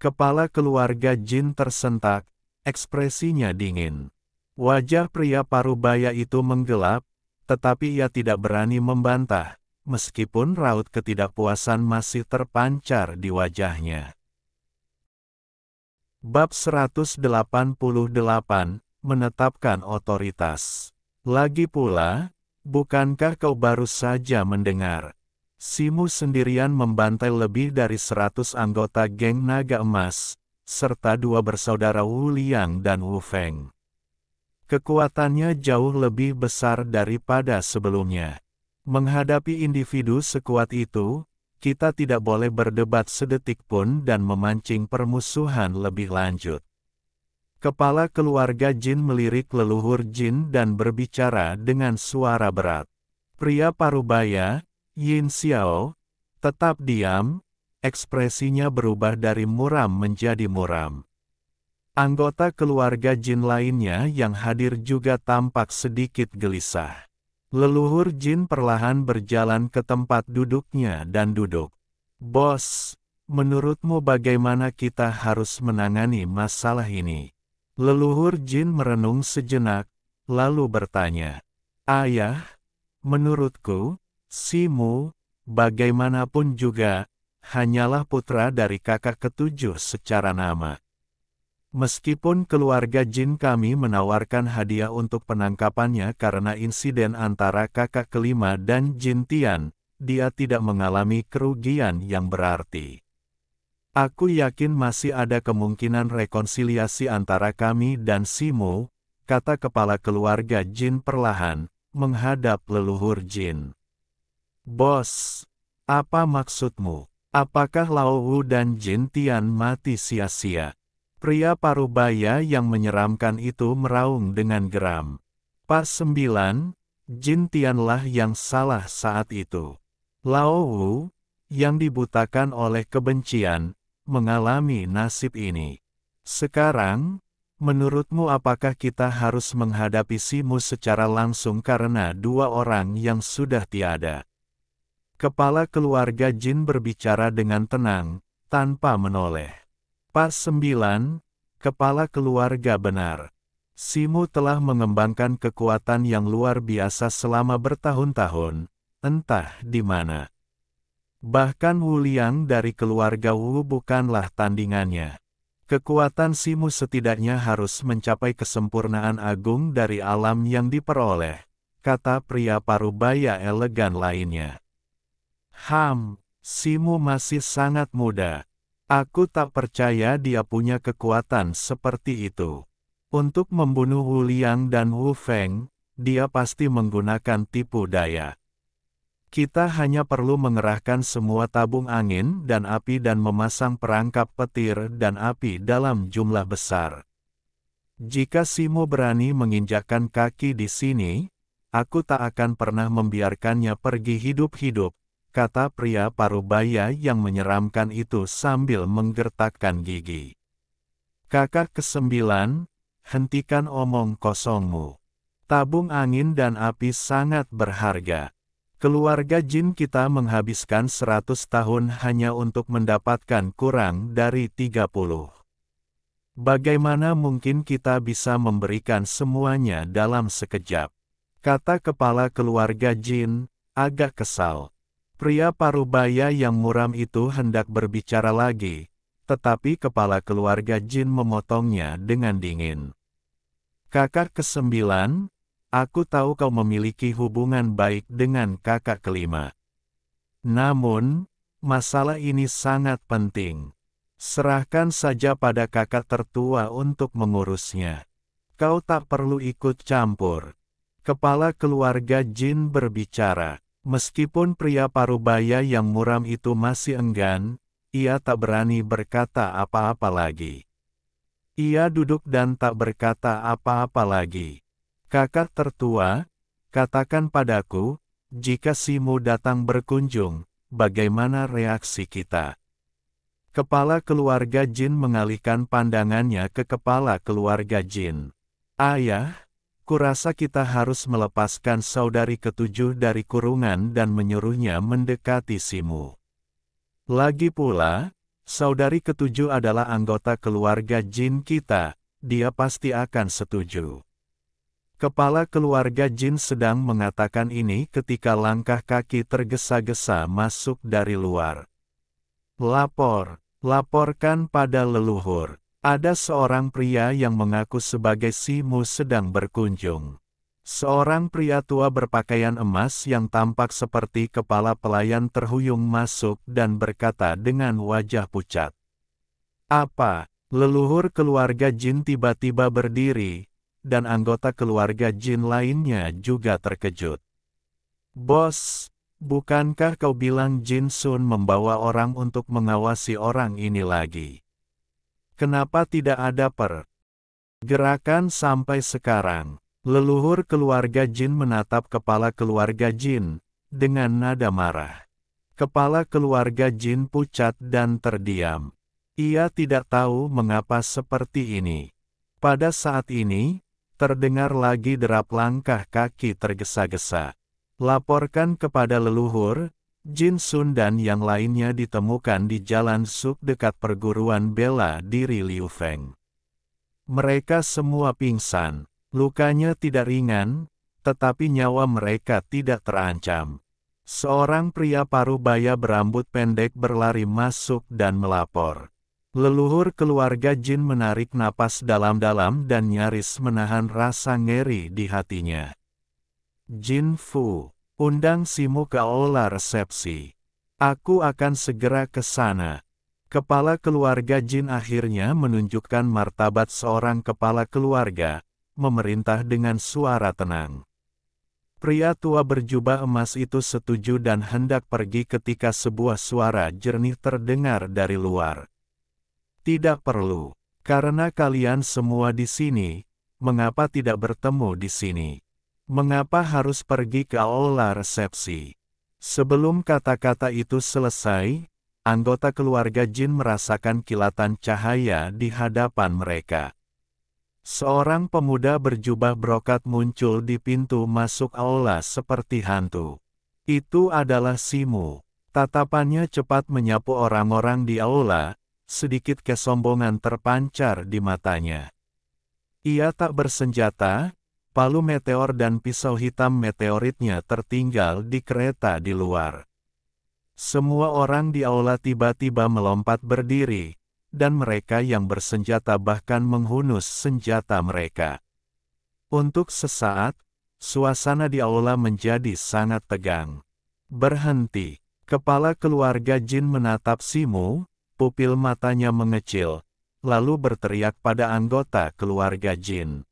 Kepala keluarga Jin tersentak, ekspresinya dingin. Wajah pria parubaya itu menggelap, tetapi ia tidak berani membantah. Meskipun raut ketidakpuasan masih terpancar di wajahnya. Bab 188, menetapkan otoritas. Lagi pula, bukankah kau baru saja mendengar? Simo sendirian membantai lebih dari 100 anggota geng naga emas, serta 2 bersaudara Wu Liang dan Wu Feng. Kekuatannya jauh lebih besar daripada sebelumnya. Menghadapi individu sekuat itu, kita tidak boleh berdebat sedetik pun dan memancing permusuhan lebih lanjut. Kepala keluarga Jin melirik leluhur Jin dan berbicara dengan suara berat. Pria parubaya, Yin Xiao, tetap diam, ekspresinya berubah dari muram menjadi muram. Anggota keluarga Jin lainnya yang hadir juga tampak sedikit gelisah. Leluhur Jin perlahan berjalan ke tempat duduknya dan duduk. Bos, menurutmu bagaimana kita harus menangani masalah ini? Leluhur Jin merenung sejenak, lalu bertanya. Ayah, menurutku, Simo, bagaimanapun juga, hanyalah putra dari kakak ke-7 secara nama. Meskipun keluarga Jin kami menawarkan hadiah untuk penangkapannya karena insiden antara kakak kelima dan Jin Tian, dia tidak mengalami kerugian yang berarti. Aku yakin masih ada kemungkinan rekonsiliasi antara kami dan Simo, kata kepala keluarga Jin perlahan, menghadap leluhur Jin. Bos, apa maksudmu? Apakah Lao Wu dan Jin Tian mati sia-sia? Pria parubaya yang menyeramkan itu meraung dengan geram. Pas 9, Jin Tianlah yang salah saat itu. Lao Wu, yang dibutakan oleh kebencian, mengalami nasib ini. Sekarang, menurutmu apakah kita harus menghadapi Simo secara langsung karena 2 orang yang sudah tiada? Kepala keluarga Jin berbicara dengan tenang, tanpa menoleh. Pas 9, kepala keluarga benar. Simo telah mengembangkan kekuatan yang luar biasa selama bertahun-tahun, entah di mana. Bahkan Wu Liang dari keluarga Wu bukanlah tandingannya. Kekuatan Simo setidaknya harus mencapai kesempurnaan agung dari alam yang diperoleh, kata pria parubaya elegan lainnya. Simu masih sangat muda. Aku tak percaya dia punya kekuatan seperti itu. Untuk membunuh Wu Liang dan Wu Feng, dia pasti menggunakan tipu daya. Kita hanya perlu mengerahkan semua tabung angin dan api dan memasang perangkap petir dan api dalam jumlah besar. Jika Simu berani menginjakkan kaki di sini, aku tak akan pernah membiarkannya pergi hidup-hidup, kata pria parubaya yang menyeramkan itu sambil menggertakkan gigi. Kakak ke-9, hentikan omong kosongmu. Tabung angin dan api sangat berharga. Keluarga jin kita menghabiskan 100 tahun hanya untuk mendapatkan kurang dari 30. Bagaimana mungkin kita bisa memberikan semuanya dalam sekejap? Kata kepala keluarga jin, agak kesal. Pria parubaya yang muram itu hendak berbicara lagi, tetapi kepala keluarga jin memotongnya dengan dingin. Kakak ke-9, aku tahu kau memiliki hubungan baik dengan kakak kelima. Namun, masalah ini sangat penting. Serahkan saja pada kakak tertua untuk mengurusnya. Kau tak perlu ikut campur. Kepala keluarga jin berbicara. Meskipun pria parubaya yang muram itu masih enggan, ia tak berani berkata apa-apa lagi. Ia duduk dan tak berkata apa-apa lagi. Kakak tertua, katakan padaku, jika Simu datang berkunjung, bagaimana reaksi kita? Kepala keluarga jin mengalihkan pandangannya ke kepala keluarga jin. Ayah, kurasa kita harus melepaskan saudari ke-7 dari kurungan dan menyuruhnya mendekati Simu. Lagi pula, saudari ke-7 adalah anggota keluarga jin kita, dia pasti akan setuju. Kepala keluarga jin sedang mengatakan ini ketika langkah kaki tergesa-gesa masuk dari luar. Laporkan pada leluhur. Ada seorang pria yang mengaku sebagai Simu sedang berkunjung. Seorang pria tua berpakaian emas yang tampak seperti kepala pelayan terhuyung masuk dan berkata dengan wajah pucat. Apa? Leluhur keluarga jin tiba-tiba berdiri, dan anggota keluarga jin lainnya juga terkejut. Bos, bukankah kau bilang Jin Sun membawa orang untuk mengawasi orang ini lagi? Kenapa tidak ada pergerakan sampai sekarang? Leluhur keluarga jin menatap kepala keluarga jin, dengan nada marah. Kepala keluarga jin pucat dan terdiam. Ia tidak tahu mengapa seperti ini. Pada saat ini, terdengar lagi derap langkah kaki tergesa-gesa. Laporkan kepada leluhur, Jin Sun dan yang lainnya ditemukan di Jalan Suk dekat perguruan bela diri Liu Feng. Mereka semua pingsan, lukanya tidak ringan, tetapi nyawa mereka tidak terancam. Seorang pria parubaya berambut pendek berlari masuk dan melapor. Leluhur keluarga jin menarik napas dalam-dalam dan nyaris menahan rasa ngeri di hatinya. Jin Fu, undang Simu ke aula resepsi. Aku akan segera ke sana. Kepala keluarga jin akhirnya menunjukkan martabat seorang kepala keluarga, memerintah dengan suara tenang. Pria tua berjubah emas itu setuju dan hendak pergi ketika sebuah suara jernih terdengar dari luar. Tidak perlu, karena kalian semua di sini, mengapa tidak bertemu di sini? Mengapa harus pergi ke aula resepsi? Sebelum kata-kata itu selesai, anggota keluarga jin merasakan kilatan cahaya di hadapan mereka. Seorang pemuda berjubah brokat muncul di pintu masuk aula seperti hantu. Itu adalah Simu. Tatapannya cepat menyapu orang-orang di aula, sedikit kesombongan terpancar di matanya. Ia tak bersenjata, palu meteor dan pisau hitam meteoritnya tertinggal di kereta di luar. Semua orang di aula tiba-tiba melompat berdiri, dan mereka yang bersenjata bahkan menghunus senjata mereka. Untuk sesaat, suasana di aula menjadi sangat tegang. Berhenti. Kepala keluarga Jin menatap Simu, pupil matanya mengecil, lalu berteriak pada anggota keluarga Jin.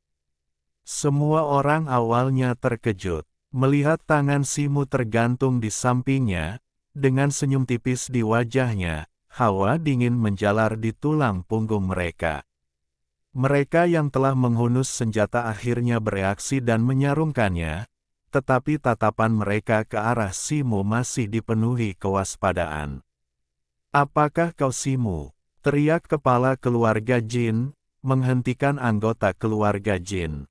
Semua orang awalnya terkejut, melihat tangan Simu tergantung di sampingnya, dengan senyum tipis di wajahnya, hawa dingin menjalar di tulang punggung mereka. Mereka yang telah menghunus senjata akhirnya bereaksi dan menyarungkannya, tetapi tatapan mereka ke arah Simu masih dipenuhi kewaspadaan. "Apakah kau Simu?" teriak kepala keluarga Jin, menghentikan anggota keluarga Jin.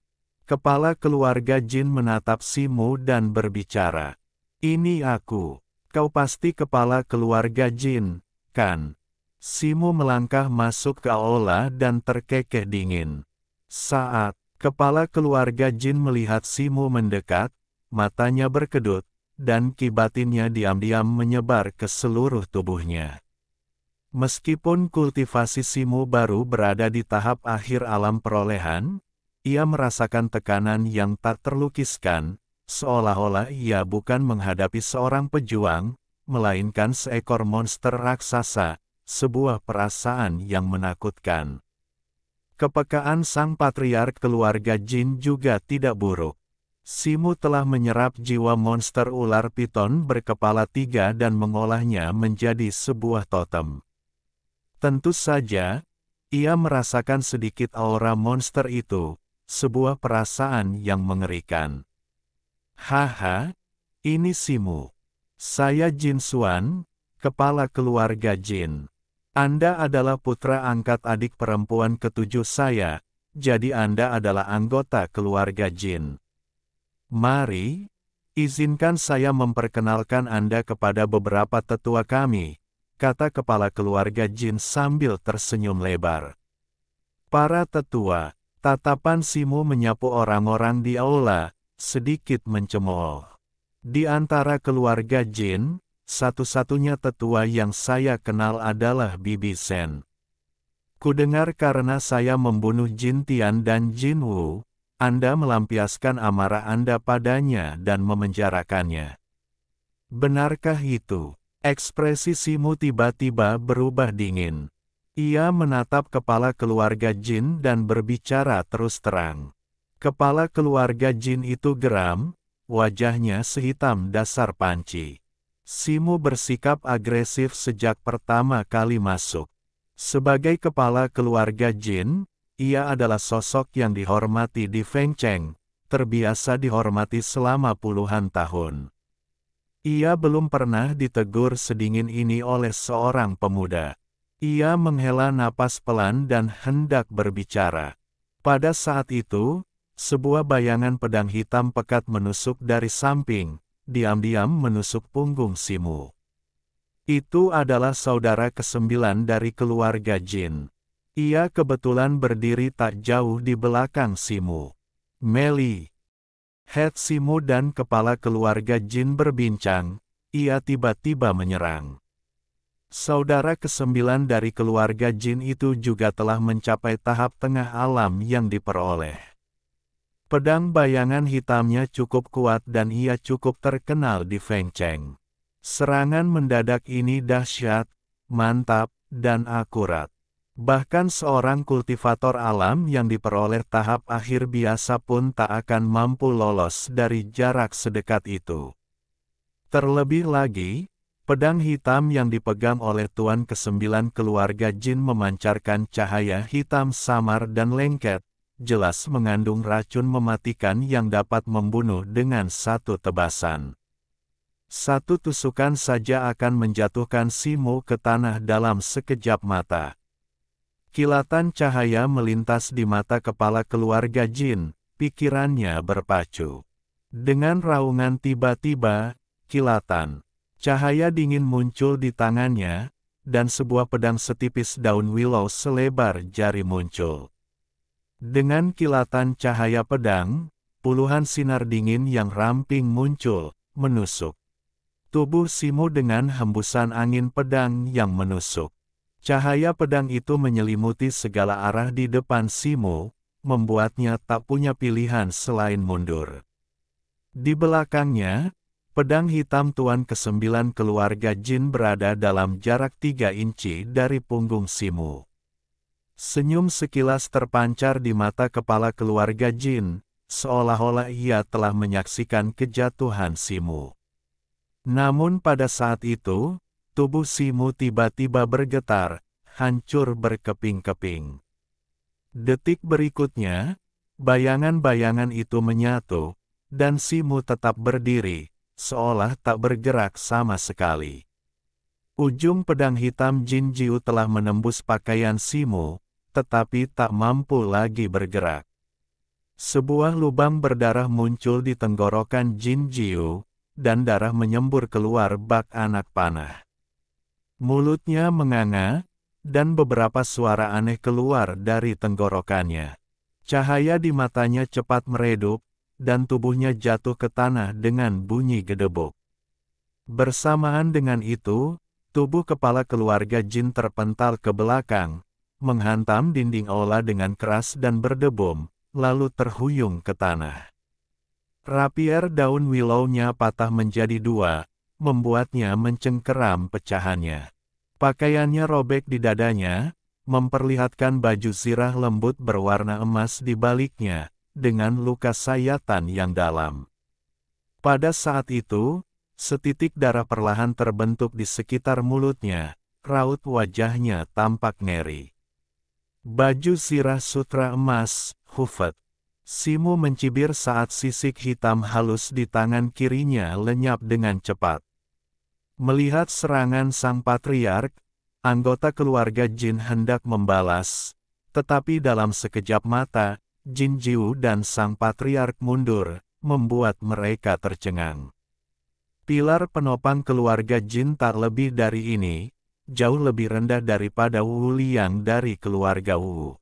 Kepala keluarga Jin menatap Simu dan berbicara. "Ini aku. Kau pasti kepala keluarga Jin, kan?" Simu melangkah masuk ke aula dan terkekeh dingin. Saat kepala keluarga Jin melihat Simu mendekat, matanya berkedut, dan ki batinnya diam-diam menyebar ke seluruh tubuhnya. Meskipun kultivasi Simu baru berada di tahap akhir alam perolehan, ia merasakan tekanan yang tak terlukiskan, seolah-olah ia bukan menghadapi seorang pejuang, melainkan seekor monster raksasa, sebuah perasaan yang menakutkan. Kepekaan sang patriark keluarga Jin juga tidak buruk. Simu telah menyerap jiwa monster ular piton berkepala 3 dan mengolahnya menjadi sebuah totem. Tentu saja, ia merasakan sedikit aura monster itu, sebuah perasaan yang mengerikan. "Haha, ini Simu. Saya Jin Xuan, kepala keluarga Jin. Anda adalah putra angkat adik perempuan ketujuh saya, jadi Anda adalah anggota keluarga Jin. Mari, izinkan saya memperkenalkan Anda kepada beberapa tetua kami," kata kepala keluarga Jin sambil tersenyum lebar. Para tetua, tatapan Simu menyapu orang-orang di aula, sedikit mencemooh. "Di antara keluarga Jin, satu-satunya tetua yang saya kenal adalah Bibi Sen. Kudengar karena saya membunuh Jin Tian dan Jin Wu, Anda melampiaskan amarah Anda padanya dan memenjarakannya. Benarkah itu?" Ekspresi Simu tiba-tiba berubah dingin. Ia menatap kepala keluarga Jin dan berbicara terus terang. Kepala keluarga Jin itu geram, wajahnya sehitam dasar panci. Simu bersikap agresif sejak pertama kali masuk. Sebagai kepala keluarga Jin, ia adalah sosok yang dihormati di Fengcheng, terbiasa dihormati selama puluhan tahun. Ia belum pernah ditegur sedingin ini oleh seorang pemuda. Ia menghela napas pelan dan hendak berbicara. Pada saat itu, sebuah bayangan pedang hitam pekat menusuk dari samping, diam-diam menusuk punggung Simu. Itu adalah saudara ke-9 dari keluarga Jin. Ia kebetulan berdiri tak jauh di belakang Simu. "Meli." Head Simu dan kepala keluarga Jin berbincang, ia tiba-tiba menyerang. Saudara ke-9 dari keluarga Jin itu juga telah mencapai tahap tengah alam yang diperoleh. Pedang bayangan hitamnya cukup kuat dan ia cukup terkenal di Fengcheng. Serangan mendadak ini dahsyat, mantap, dan akurat. Bahkan seorang kultivator alam yang diperoleh tahap akhir biasa pun tak akan mampu lolos dari jarak sedekat itu. Terlebih lagi, pedang hitam yang dipegang oleh Tuan ke-9 keluarga Jin memancarkan cahaya hitam samar dan lengket, jelas mengandung racun mematikan yang dapat membunuh dengan satu tebasan. Satu tusukan saja akan menjatuhkan Simu ke tanah dalam sekejap mata. Kilatan cahaya melintas di mata kepala keluarga Jin, pikirannya berpacu. Dengan raungan tiba-tiba, kilatan cahaya dingin muncul di tangannya, dan sebuah pedang setipis daun willow selebar jari muncul. Dengan kilatan cahaya pedang, puluhan sinar dingin yang ramping muncul, menusuk tubuh Simu dengan hembusan angin pedang yang menusuk. Cahaya pedang itu menyelimuti segala arah di depan Simu, membuatnya tak punya pilihan selain mundur. Di belakangnya, pedang hitam Tuan ke-9 keluarga Jin berada dalam jarak 3 inci dari punggung Simu. Senyum sekilas terpancar di mata kepala keluarga Jin, seolah-olah ia telah menyaksikan kejatuhan Simu. Namun pada saat itu, tubuh Simu tiba-tiba bergetar, hancur berkeping-keping. Detik berikutnya, bayangan-bayangan itu menyatu, dan Simu tetap berdiri, seolah tak bergerak sama sekali. Ujung pedang hitam Jin Jiu telah menembus pakaian Simu, tetapi tak mampu lagi bergerak. Sebuah lubang berdarah muncul di tenggorokan Jin Jiu, dan darah menyembur keluar bak anak panah. Mulutnya menganga, dan beberapa suara aneh keluar dari tenggorokannya. Cahaya di matanya cepat meredup, dan tubuhnya jatuh ke tanah dengan bunyi gedebuk. Bersamaan dengan itu, tubuh kepala keluarga Jin terpental ke belakang, menghantam dinding aula dengan keras dan berdebum, lalu terhuyung ke tanah. Rapier daun willow-nya patah menjadi 2, membuatnya mencengkeram pecahannya. Pakaiannya robek di dadanya, memperlihatkan baju zirah lembut berwarna emas di baliknya, dengan luka sayatan yang dalam. Pada saat itu, setitik darah perlahan terbentuk di sekitar mulutnya, raut wajahnya tampak ngeri. Baju zirah sutra emas, Hufet. Simu mencibir saat sisik hitam halus di tangan kirinya lenyap dengan cepat. Melihat serangan sang patriark, anggota keluarga Jin hendak membalas, tetapi dalam sekejap mata, Jin Jiu dan sang patriark mundur, membuat mereka tercengang. Pilar penopang keluarga Jin tak lebih dari ini, jauh lebih rendah daripada Wu Liang dari keluarga Wu.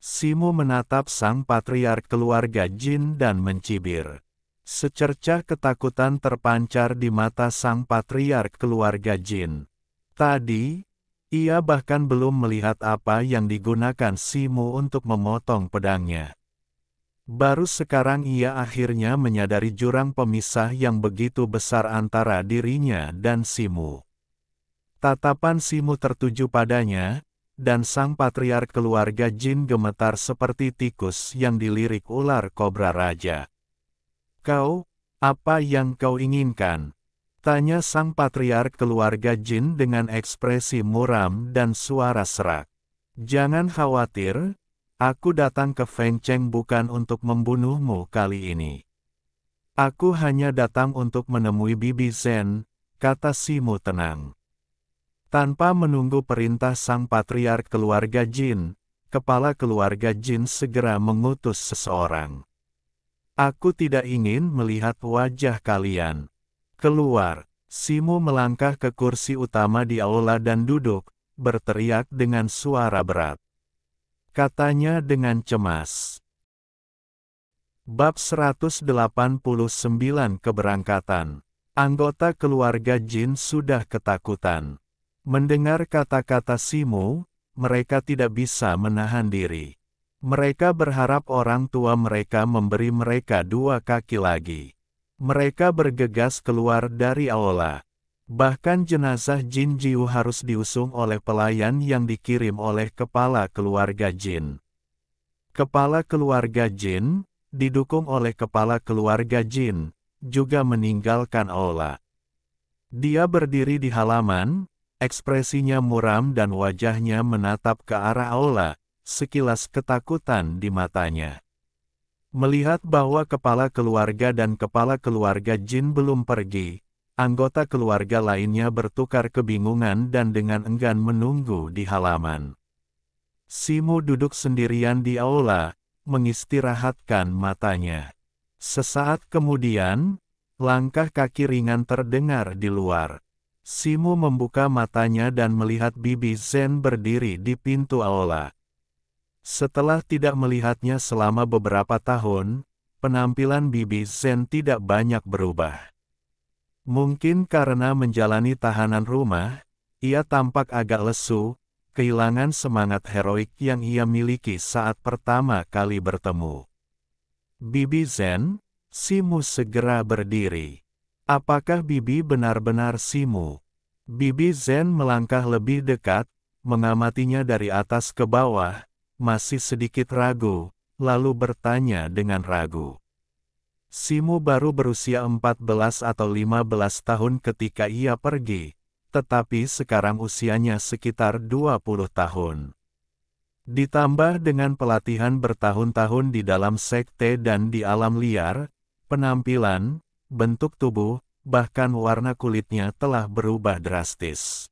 Simu menatap sang patriark keluarga Jin dan mencibir. Secercah ketakutan terpancar di mata sang patriark keluarga Jin. Tadi, ia bahkan belum melihat apa yang digunakan Simu untuk memotong pedangnya. Baru sekarang ia akhirnya menyadari jurang pemisah yang begitu besar antara dirinya dan Simu. Tatapan Simu tertuju padanya, dan sang patriark keluarga Jin gemetar seperti tikus yang dilirik ular kobra raja. "Kau, apa yang kau inginkan?" tanya sang patriark keluarga Jin dengan ekspresi muram dan suara serak. "Jangan khawatir, aku datang ke Feng Cheng bukan untuk membunuhmu kali ini. Aku hanya datang untuk menemui Bibi Zen," kata Simu tenang. Tanpa menunggu perintah sang patriark keluarga Jin, kepala keluarga Jin segera mengutus seseorang. "Aku tidak ingin melihat wajah kalian. Keluar." Simu melangkah ke kursi utama di aula dan duduk, berteriak dengan suara berat. Katanya dengan cemas. Bab 189 Keberangkatan. Anggota keluarga Jin sudah ketakutan. Mendengar kata-kata Simu, mereka tidak bisa menahan diri. Mereka berharap orang tua mereka memberi mereka 2 kaki lagi. Mereka bergegas keluar dari aula. Bahkan jenazah Jin Jiu harus diusung oleh pelayan yang dikirim oleh kepala keluarga Jin. Kepala keluarga Jin, didukung oleh kepala keluarga Jin, juga meninggalkan aula. Dia berdiri di halaman, ekspresinya muram dan wajahnya menatap ke arah aula, sekilas ketakutan di matanya. Melihat bahwa kepala keluarga dan kepala keluarga Jin belum pergi, anggota keluarga lainnya bertukar kebingungan dan dengan enggan menunggu di halaman. Simu duduk sendirian di aula, mengistirahatkan matanya. Sesaat kemudian, langkah kaki ringan terdengar di luar. Simu membuka matanya dan melihat Bibi Zen berdiri di pintu aula. Setelah tidak melihatnya selama beberapa tahun, penampilan Bibi Zen tidak banyak berubah. Mungkin karena menjalani tahanan rumah, ia tampak agak lesu, kehilangan semangat heroik yang ia miliki saat pertama kali bertemu. "Bibi Zen," Simu segera berdiri. Apakah Bibi benar-benar Simu? Bibi Zen melangkah lebih dekat, mengamatinya dari atas ke bawah, masih sedikit ragu, lalu bertanya dengan ragu. Simu baru berusia 14 atau 15 tahun ketika ia pergi, tetapi sekarang usianya sekitar 20 tahun. Ditambah dengan pelatihan bertahun-tahun di dalam sekte dan di alam liar, penampilan, bentuk tubuh, bahkan warna kulitnya telah berubah drastis.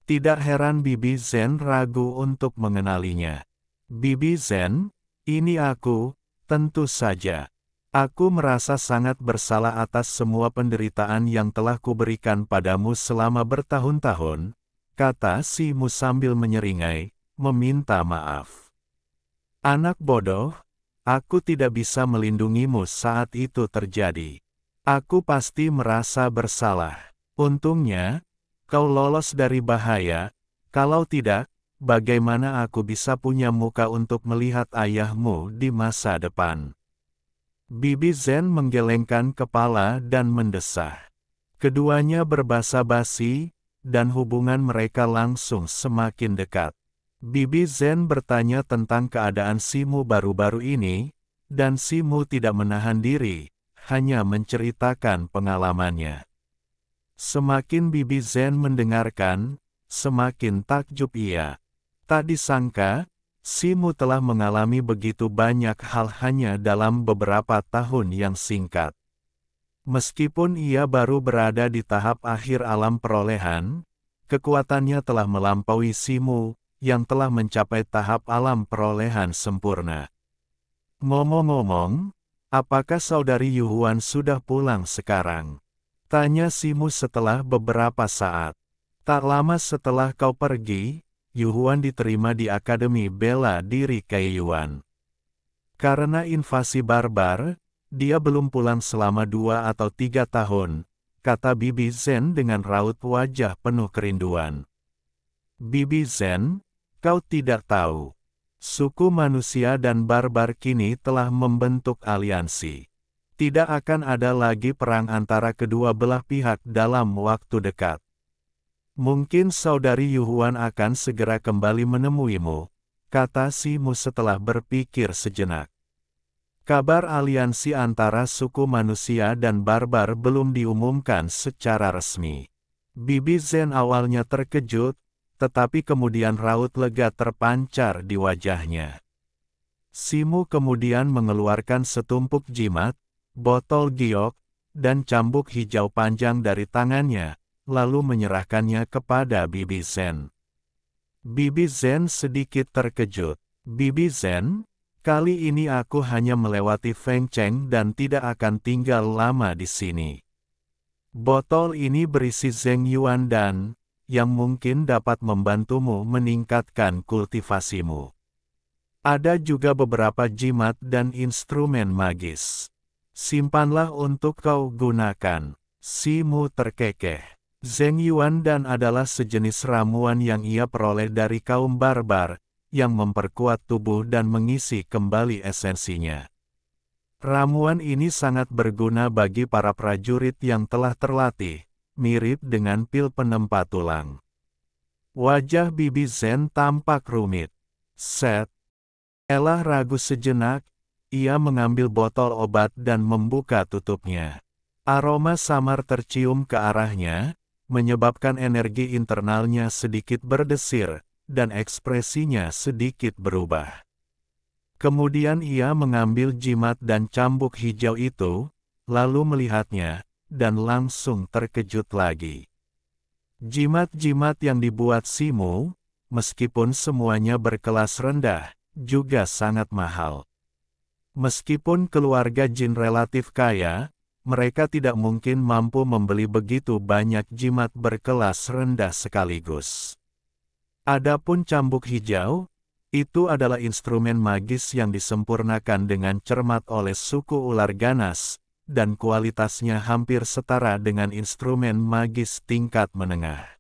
Tidak heran Bibi Zen ragu untuk mengenalinya. Bibi Zen, ini aku, tentu saja. Aku merasa sangat bersalah atas semua penderitaan yang telah kuberikan padamu selama bertahun-tahun, kata Simu sambil menyeringai, meminta maaf. Anak bodoh, aku tidak bisa melindungimu saat itu terjadi. Aku pasti merasa bersalah. Untungnya, kau lolos dari bahaya, kalau tidak, bagaimana aku bisa punya muka untuk melihat ayahmu di masa depan? Bibi Zen menggelengkan kepala dan mendesah. Keduanya berbasa-basi, dan hubungan mereka langsung semakin dekat. Bibi Zen bertanya tentang keadaan Simu baru-baru ini, dan Simu tidak menahan diri, hanya menceritakan pengalamannya. Semakin Bibi Zen mendengarkan, semakin takjub ia. Tak disangka, Simu telah mengalami begitu banyak hal hanya dalam beberapa tahun yang singkat. Meskipun ia baru berada di tahap akhir alam perolehan, kekuatannya telah melampaui Simu, yang telah mencapai tahap alam perolehan sempurna. Ngomong-ngomong, apakah saudari Yuhuan sudah pulang sekarang? Tanya Simu setelah beberapa saat. Tak lama setelah kau pergi, Yuhuan diterima di Akademi Bela Diri Kaiyuan. Karena invasi barbar, dia belum pulang selama 2 atau 3 tahun, kata Bibi Zen dengan raut wajah penuh kerinduan. Bibi Zen, kau tidak tahu. Suku manusia dan barbar kini telah membentuk aliansi. Tidak akan ada lagi perang antara kedua belah pihak dalam waktu dekat. Mungkin saudari Yuhuan akan segera kembali menemuimu, kata Simu setelah berpikir sejenak. Kabar aliansi antara suku manusia dan barbar belum diumumkan secara resmi. Bibi Zen awalnya terkejut, tetapi kemudian raut lega terpancar di wajahnya. Simu kemudian mengeluarkan setumpuk jimat, botol giok, dan cambuk hijau panjang dari tangannya, lalu menyerahkannya kepada Bibi Zen. Bibi Zen sedikit terkejut. Bibi Zen, kali ini aku hanya melewati Feng Cheng dan tidak akan tinggal lama di sini. Botol ini berisi Zeng Yuan dan, yang mungkin dapat membantumu meningkatkan kultivasimu. Ada juga beberapa jimat dan instrumen magis. Simpanlah untuk kau gunakan. Simu terkekeh. Zeng Yuan dan adalah sejenis ramuan yang ia peroleh dari kaum barbar, yang memperkuat tubuh dan mengisi kembali esensinya. Ramuan ini sangat berguna bagi para prajurit yang telah terlatih, mirip dengan pil penempa tulang. Wajah Bibi Zen tampak rumit. Setelah ragu sejenak, ia mengambil botol obat dan membuka tutupnya. Aroma samar tercium ke arahnya, menyebabkan energi internalnya sedikit berdesir, dan ekspresinya sedikit berubah. Kemudian ia mengambil jimat dan cambuk hijau itu, lalu melihatnya, dan langsung terkejut lagi. Jimat-jimat yang dibuat Simu, meskipun semuanya berkelas rendah, juga sangat mahal. Meskipun keluarga jin relatif kaya, mereka tidak mungkin mampu membeli begitu banyak jimat berkelas rendah sekaligus. Adapun cambuk hijau, itu adalah instrumen magis yang disempurnakan dengan cermat oleh suku ular ganas, dan kualitasnya hampir setara dengan instrumen magis tingkat menengah.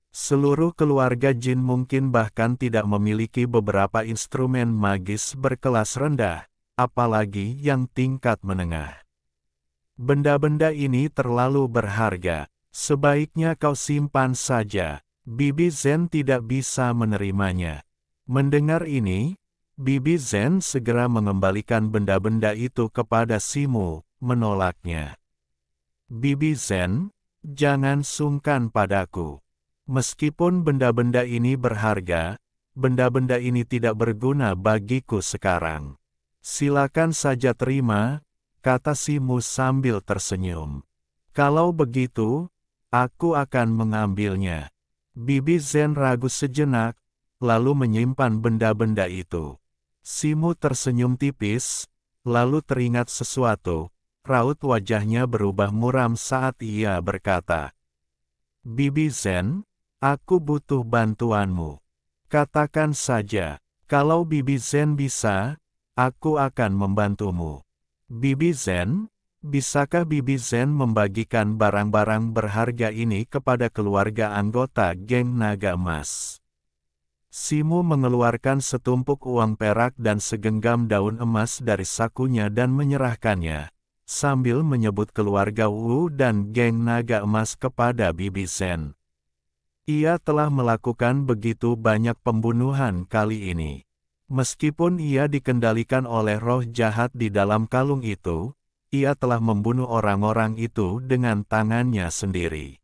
Seluruh keluarga jin mungkin bahkan tidak memiliki beberapa instrumen magis berkelas rendah, apalagi yang tingkat menengah. Benda-benda ini terlalu berharga, sebaiknya kau simpan saja. Bibi Zen tidak bisa menerimanya. Mendengar ini, Bibi Zen segera mengembalikan benda-benda itu kepada Simu, menolaknya. Bibi Zen, jangan sungkan padaku. Meskipun benda-benda ini berharga, benda-benda ini tidak berguna bagiku sekarang. Silakan saja terima, kata Simu sambil tersenyum. Kalau begitu, aku akan mengambilnya. Bibi Zen ragu sejenak, lalu menyimpan benda-benda itu. Simu tersenyum tipis, lalu teringat sesuatu. Raut wajahnya berubah muram saat ia berkata, Bibi Zen, aku butuh bantuanmu. Katakan saja, kalau Bibi Zen bisa, aku akan membantumu. Bibi Zen, bisakah Bibi Zen membagikan barang-barang berharga ini kepada keluarga anggota geng naga emas? Simu mengeluarkan setumpuk uang perak dan segenggam daun emas dari sakunya dan menyerahkannya, sambil menyebut keluarga Wu dan geng naga emas kepada Bibi Zen. Ia telah melakukan begitu banyak pembunuhan kali ini. Meskipun ia dikendalikan oleh roh jahat di dalam kalung itu, ia telah membunuh orang-orang itu dengan tangannya sendiri.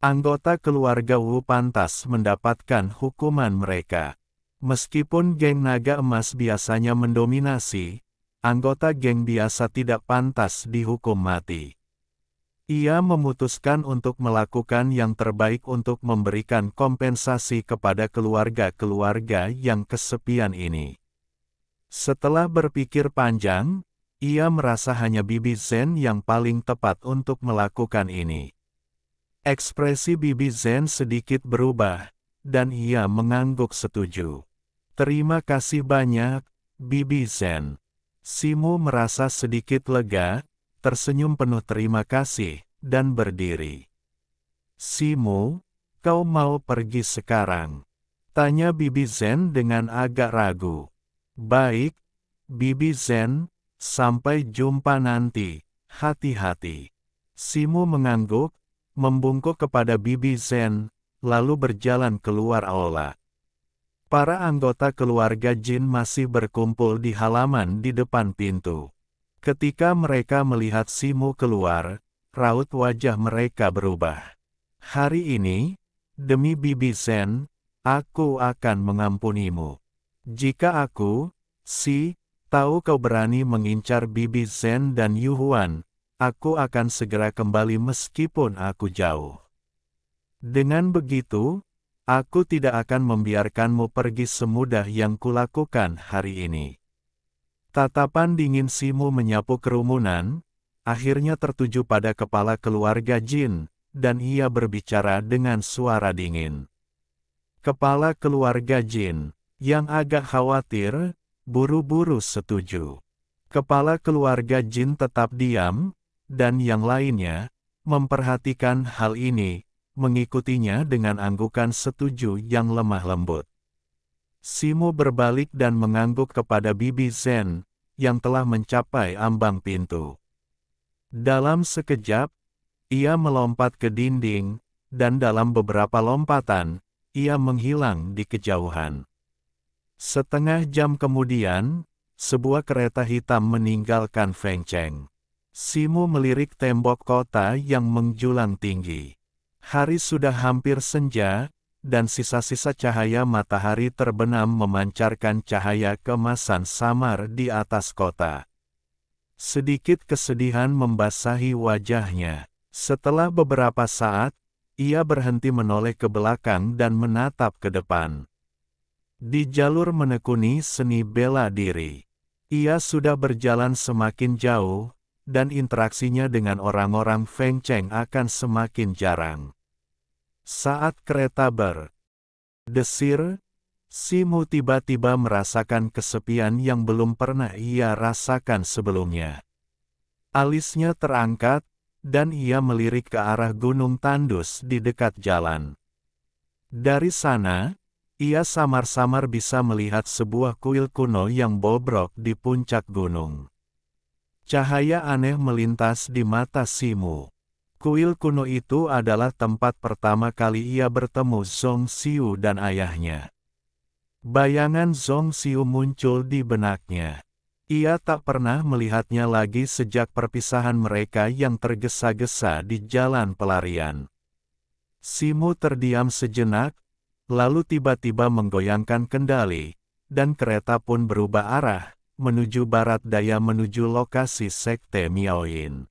Anggota keluarga Wu pantas mendapatkan hukuman mereka. Meskipun geng naga emas biasanya mendominasi, anggota geng biasa tidak pantas dihukum mati. Ia memutuskan untuk melakukan yang terbaik untuk memberikan kompensasi kepada keluarga-keluarga yang kesepian ini. Setelah berpikir panjang, ia merasa hanya Bibi Zen yang paling tepat untuk melakukan ini. Ekspresi Bibi Zen sedikit berubah, dan ia mengangguk setuju. Terima kasih banyak, Bibi Zen. Simu merasa sedikit lega, tersenyum penuh terima kasih, dan berdiri. Simu, kau mau pergi sekarang? Tanya Bibi Zen dengan agak ragu. Baik, Bibi Zen, sampai jumpa nanti, hati-hati. Simu mengangguk, membungkuk kepada Bibi Zen, lalu berjalan keluar aula. Para anggota keluarga Jin masih berkumpul di halaman di depan pintu. Ketika mereka melihat Simu keluar, raut wajah mereka berubah. Hari ini, demi Bibi Zen, aku akan mengampunimu. Jika aku, tahu kau berani mengincar Bibi Zen dan Yu Huan, aku akan segera kembali meskipun aku jauh. Dengan begitu, aku tidak akan membiarkanmu pergi semudah yang kulakukan hari ini. Tatapan dingin Simu menyapu kerumunan, akhirnya tertuju pada kepala keluarga Jin, dan ia berbicara dengan suara dingin. Kepala keluarga Jin, yang agak khawatir, buru-buru setuju. Kepala keluarga Jin tetap diam, dan yang lainnya, memperhatikan hal ini, mengikutinya dengan anggukan setuju yang lemah lembut. Simu berbalik dan mengangguk kepada Bibi Zen, yang telah mencapai ambang pintu. Dalam sekejap, ia melompat ke dinding, dan dalam beberapa lompatan, ia menghilang di kejauhan. Setengah jam kemudian, sebuah kereta hitam meninggalkan Fengcheng. Simu melirik tembok kota yang menjulang tinggi. Hari sudah hampir senja, dan sisa-sisa cahaya matahari terbenam memancarkan cahaya keemasan samar di atas kota. Sedikit kesedihan membasahi wajahnya. Setelah beberapa saat, ia berhenti menoleh ke belakang dan menatap ke depan. Di jalur menekuni seni bela diri, ia sudah berjalan semakin jauh, dan interaksinya dengan orang-orang Fengcheng akan semakin jarang. Saat kereta berdesir, Simu tiba-tiba merasakan kesepian yang belum pernah ia rasakan sebelumnya. Alisnya terangkat, dan ia melirik ke arah gunung tandus di dekat jalan. Dari sana, Ia samar-samar bisa melihat sebuah kuil kuno yang bobrok di puncak gunung. Cahaya aneh melintas di mata Simu. Kuil kuno itu adalah tempat pertama kali ia bertemu Zhong Xiu dan ayahnya. Bayangan Zhong Xiu muncul di benaknya. Ia tak pernah melihatnya lagi sejak perpisahan mereka yang tergesa-gesa di jalan pelarian. Simu terdiam sejenak, lalu tiba-tiba menggoyangkan kendali, dan kereta pun berubah arah, menuju barat daya menuju lokasi Sekte Miaoyin.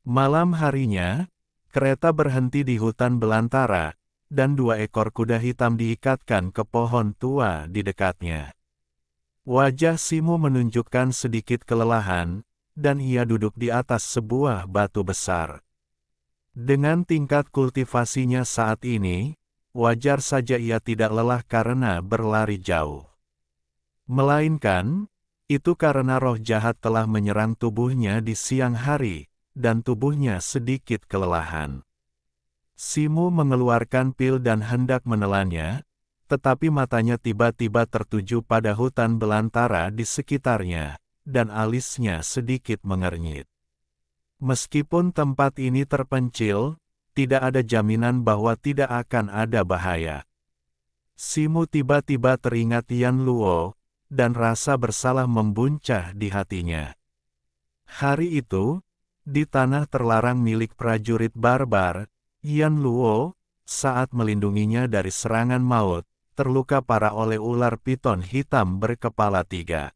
Malam harinya, kereta berhenti di hutan belantara, dan 2 ekor kuda hitam diikatkan ke pohon tua di dekatnya. Wajah Simu menunjukkan sedikit kelelahan, dan ia duduk di atas sebuah batu besar. Dengan tingkat kultivasinya saat ini, wajar saja ia tidak lelah karena berlari jauh. Melainkan, itu karena roh jahat telah menyerang tubuhnya di siang hari, dan tubuhnya sedikit kelelahan. Simu mengeluarkan pil dan hendak menelannya, tetapi matanya tiba-tiba tertuju pada hutan belantara di sekitarnya, dan alisnya sedikit mengernyit. Meskipun tempat ini terpencil, tidak ada jaminan bahwa tidak akan ada bahaya. Simu tiba-tiba teringat Yan Luo, dan rasa bersalah membuncah di hatinya. Hari itu, di tanah terlarang milik prajurit barbar, Yan Luo, saat melindunginya dari serangan maut, terluka parah oleh ular piton hitam berkepala 3.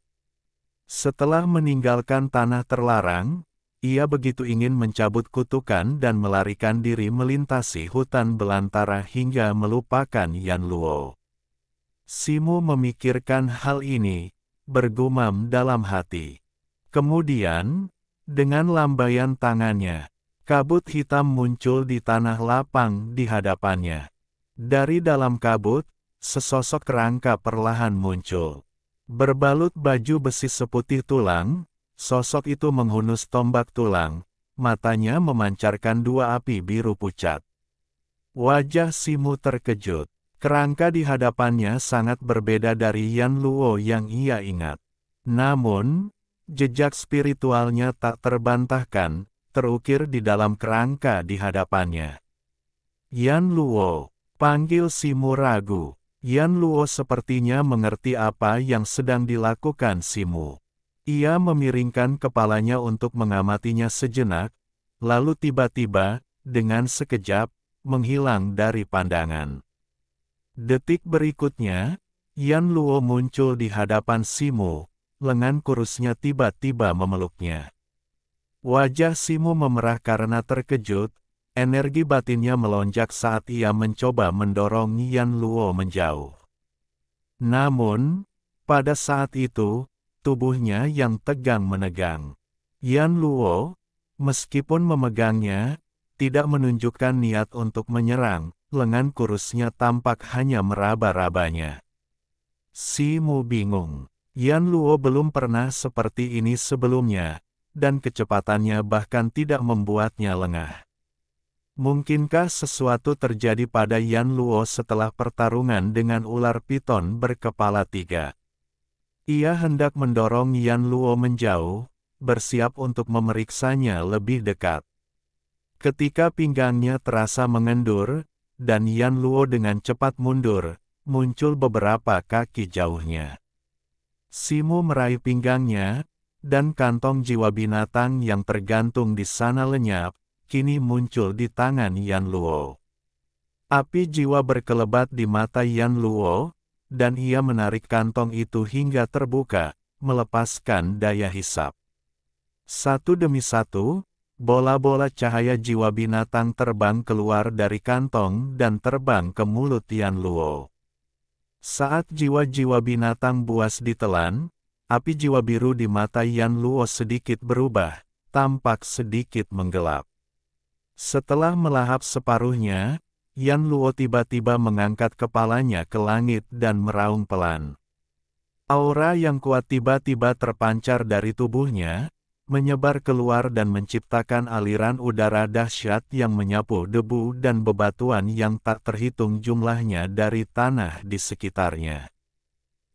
Setelah meninggalkan tanah terlarang, ia begitu ingin mencabut kutukan dan melarikan diri melintasi hutan belantara hingga melupakan Yan Luo. Simu memikirkan hal ini, bergumam dalam hati. Kemudian, dengan lambaian tangannya, kabut hitam muncul di tanah lapang di hadapannya. Dari dalam kabut, sesosok kerangka perlahan muncul. Berbalut baju besi seputih tulang, sosok itu menghunus tombak tulang, matanya memancarkan 2 api biru pucat. Wajah Simu terkejut. Kerangka di hadapannya sangat berbeda dari Yan Luo yang ia ingat. Namun, jejak spiritualnya tak terbantahkan, terukir di dalam kerangka di hadapannya. Yan Luo, panggil Simu ragu. Yan Luo sepertinya mengerti apa yang sedang dilakukan Simu. Ia memiringkan kepalanya untuk mengamatinya sejenak, lalu tiba-tiba, dengan sekejap, menghilang dari pandangan. Detik berikutnya, Yan Luo muncul di hadapan Simu, lengan kurusnya tiba-tiba memeluknya. Wajah Simu memerah karena terkejut, energi batinnya melonjak saat ia mencoba mendorong Yan Luo menjauh. Namun, pada saat itu, tubuhnya yang tegang menegang. Yan Luo, meskipun memegangnya, tidak menunjukkan niat untuk menyerang. Lengan kurusnya tampak hanya meraba-rabanya. Simu bingung. Yan Luo belum pernah seperti ini sebelumnya, dan kecepatannya bahkan tidak membuatnya lengah. Mungkinkah sesuatu terjadi pada Yan Luo setelah pertarungan dengan ular piton berkepala 3? Ia hendak mendorong Yan Luo menjauh, bersiap untuk memeriksanya lebih dekat. Ketika pinggangnya terasa mengendur, dan Yan Luo dengan cepat mundur, muncul beberapa kaki jauhnya. Simu meraih pinggangnya, dan kantong jiwa binatang yang tergantung di sana lenyap, kini muncul di tangan Yan Luo. Api jiwa berkelebat di mata Yan Luo, dan ia menarik kantong itu hingga terbuka, melepaskan daya hisap. Satu demi satu, bola-bola cahaya jiwa binatang terbang keluar dari kantong dan terbang ke mulut Yan Luo. Saat jiwa-jiwa binatang buas ditelan, api jiwa biru di mata Yan Luo sedikit berubah, tampak sedikit menggelap. Setelah melahap separuhnya, Yan Luo tiba-tiba mengangkat kepalanya ke langit dan meraung pelan. Aura yang kuat tiba-tiba terpancar dari tubuhnya, menyebar keluar dan menciptakan aliran udara dahsyat yang menyapu debu dan bebatuan yang tak terhitung jumlahnya dari tanah di sekitarnya.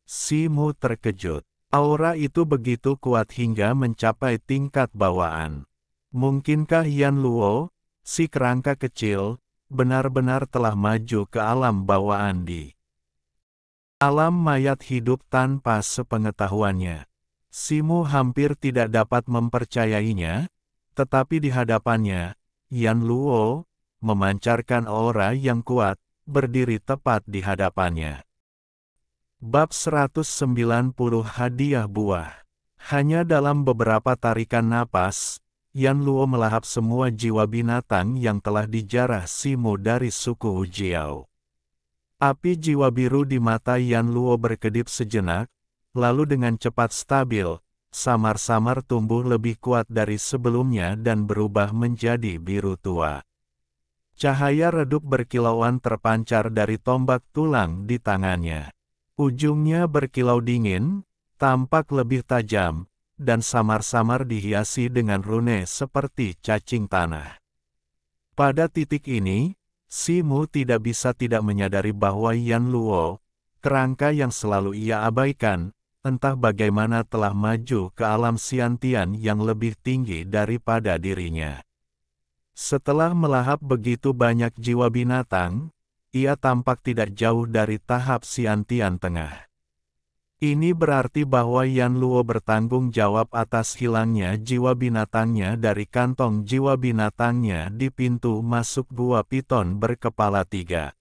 Si Mu terkejut. Aura itu begitu kuat hingga mencapai tingkat bawaan. Mungkinkah Yan Luo, si kerangka kecil, benar-benar telah maju ke alam bawaan di alam mayat hidup tanpa sepengetahuannya? Si Mu hampir tidak dapat mempercayainya, tetapi di hadapannya, Yan Luo memancarkan aura yang kuat, berdiri tepat di hadapannya. Bab 190 Hadiah Buah. Hanya dalam beberapa tarikan napas, Yan Luo melahap semua jiwa binatang yang telah dijarah Si Mu dari suku Jiao. Api jiwa biru di mata Yan Luo berkedip sejenak, lalu dengan cepat stabil, samar-samar tumbuh lebih kuat dari sebelumnya dan berubah menjadi biru tua. Cahaya redup berkilauan terpancar dari tombak tulang di tangannya. Ujungnya berkilau dingin, tampak lebih tajam, dan samar-samar dihiasi dengan rune seperti cacing tanah. Pada titik ini, Si Mu tidak bisa tidak menyadari bahwa Yan Luo, kerangka yang selalu ia abaikan, entah bagaimana telah maju ke alam Xiantian yang lebih tinggi daripada dirinya. Setelah melahap begitu banyak jiwa binatang, ia tampak tidak jauh dari tahap Xiantian tengah. Ini berarti bahwa Yan Luo bertanggung jawab atas hilangnya jiwa binatangnya dari kantong jiwa binatangnya di pintu masuk gua piton berkepala 3.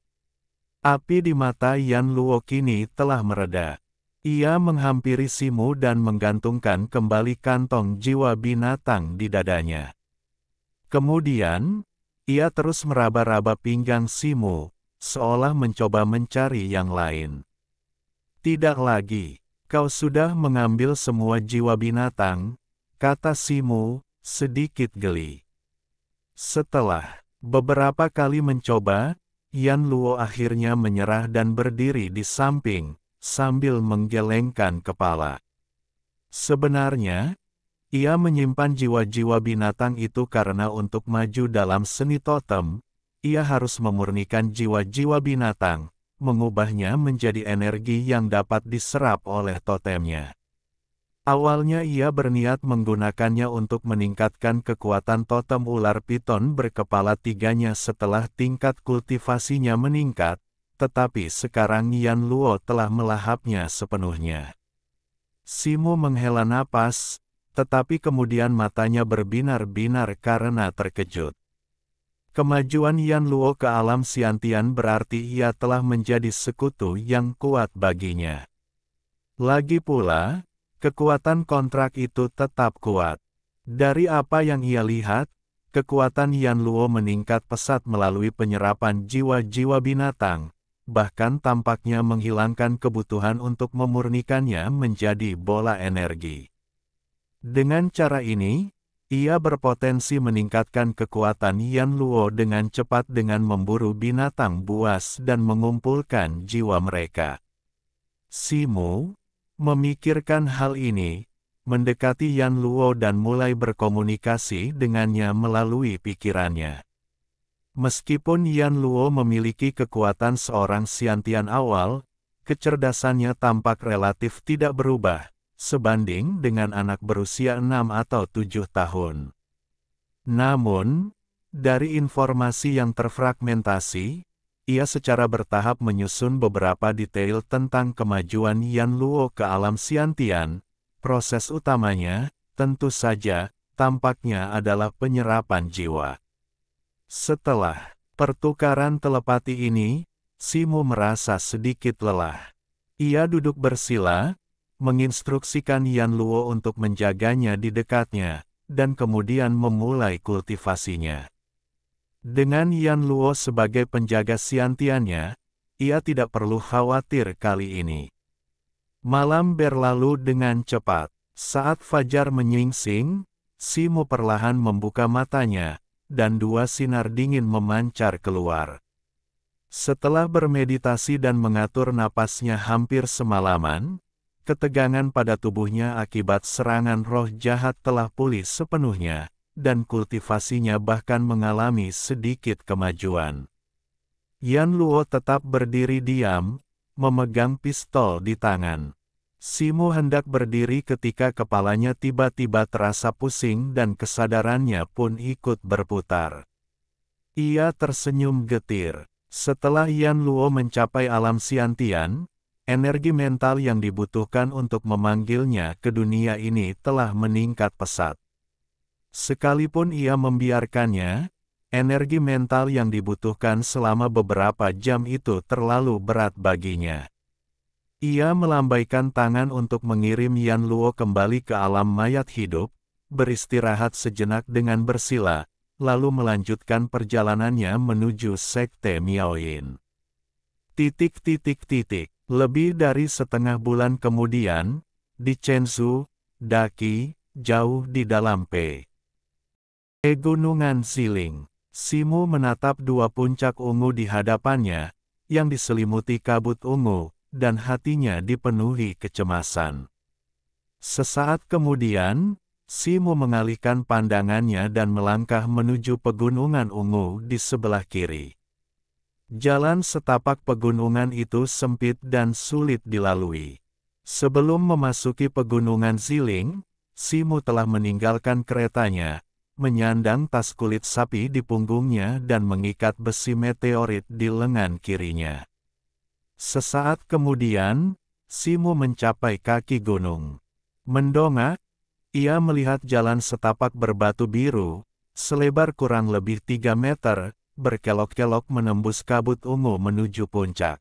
Api di mata Yan Luo kini telah mereda. Ia menghampiri Si Mu dan menggantungkan kembali kantong jiwa binatang di dadanya. Kemudian, ia terus meraba-raba pinggang Si Mu, seolah mencoba mencari yang lain. Tidak lagi, kau sudah mengambil semua jiwa binatang, kata Si Mu, sedikit geli. Setelah beberapa kali mencoba, Yan Luo akhirnya menyerah dan berdiri di samping, sambil menggelengkan kepala. Sebenarnya, ia menyimpan jiwa-jiwa binatang itu karena untuk maju dalam seni totem, ia harus memurnikan jiwa-jiwa binatang, mengubahnya menjadi energi yang dapat diserap oleh totemnya. Awalnya ia berniat menggunakannya untuk meningkatkan kekuatan totem ular piton berkepala 3-nya setelah tingkat kultivasinya meningkat, tetapi sekarang Yan Luo telah melahapnya sepenuhnya. Si Mu menghela napas, tetapi kemudian matanya berbinar-binar karena terkejut. Kemajuan Yan Luo ke alam Xiantian berarti ia telah menjadi sekutu yang kuat baginya. Lagi pula, kekuatan kontrak itu tetap kuat. Dari apa yang ia lihat, kekuatan Yan Luo meningkat pesat melalui penyerapan jiwa-jiwa binatang, bahkan tampaknya menghilangkan kebutuhan untuk memurnikannya menjadi bola energi. Dengan cara ini, ia berpotensi meningkatkan kekuatan Yan Luo dengan cepat dengan memburu binatang buas dan mengumpulkan jiwa mereka. Si Mu memikirkan hal ini, mendekati Yan Luo dan mulai berkomunikasi dengannya melalui pikirannya. Meskipun Yan Luo memiliki kekuatan seorang Xiantian awal, kecerdasannya tampak relatif tidak berubah, sebanding dengan anak berusia 6 atau 7 tahun. Namun, dari informasi yang terfragmentasi, ia secara bertahap menyusun beberapa detail tentang kemajuan Yan Luo ke alam Xiantian. Proses utamanya, tentu saja, tampaknya adalah penyerapan jiwa. Setelah pertukaran telepati ini, Si Mu merasa sedikit lelah. Ia duduk bersila, menginstruksikan Yan Luo untuk menjaganya di dekatnya, dan kemudian memulai kultivasinya. Dengan Yan Luo sebagai penjaga Xiantiannya, ia tidak perlu khawatir kali ini. Malam berlalu dengan cepat. Saat fajar menyingsing, Si Mu perlahan membuka matanya, dan 2 sinar dingin memancar keluar. Setelah bermeditasi dan mengatur napasnya hampir semalaman, Ketegangan pada tubuhnya akibat serangan roh jahat telah pulih sepenuhnya, dan kultivasinya bahkan mengalami sedikit kemajuan. Yan Luo tetap berdiri diam, memegang pistol di tangan. Simo hendak berdiri ketika kepalanya tiba-tiba terasa pusing dan kesadarannya pun ikut berputar. Ia tersenyum getir. Setelah Yan Luo mencapai alam Xiantian, energi mental yang dibutuhkan untuk memanggilnya ke dunia ini telah meningkat pesat. Sekalipun ia membiarkannya, energi mental yang dibutuhkan selama beberapa jam itu terlalu berat baginya. Ia melambaikan tangan untuk mengirim Yan Luo kembali ke alam mayat hidup, beristirahat sejenak dengan bersila, lalu melanjutkan perjalanannya menuju Sekte Miaoyin. Lebih dari setengah bulan kemudian, di Chenzhou, Daqi, jauh di dalam Gunungan Ziling, Simo menatap dua puncak ungu di hadapannya, yang diselimuti kabut ungu, dan hatinya dipenuhi kecemasan. Sesaat kemudian, Simo mengalihkan pandangannya dan melangkah menuju pegunungan ungu di sebelah kiri. Jalan setapak pegunungan itu sempit dan sulit dilalui. Sebelum memasuki pegunungan Ziling, Simo telah meninggalkan keretanya, menyandang tas kulit sapi di punggungnya dan mengikat besi meteorit di lengan kirinya. Sesaat kemudian, Simo mencapai kaki gunung. Mendongak, ia melihat jalan setapak berbatu biru, selebar kurang lebih 3 meter, berkelok-kelok menembus kabut ungu menuju puncak.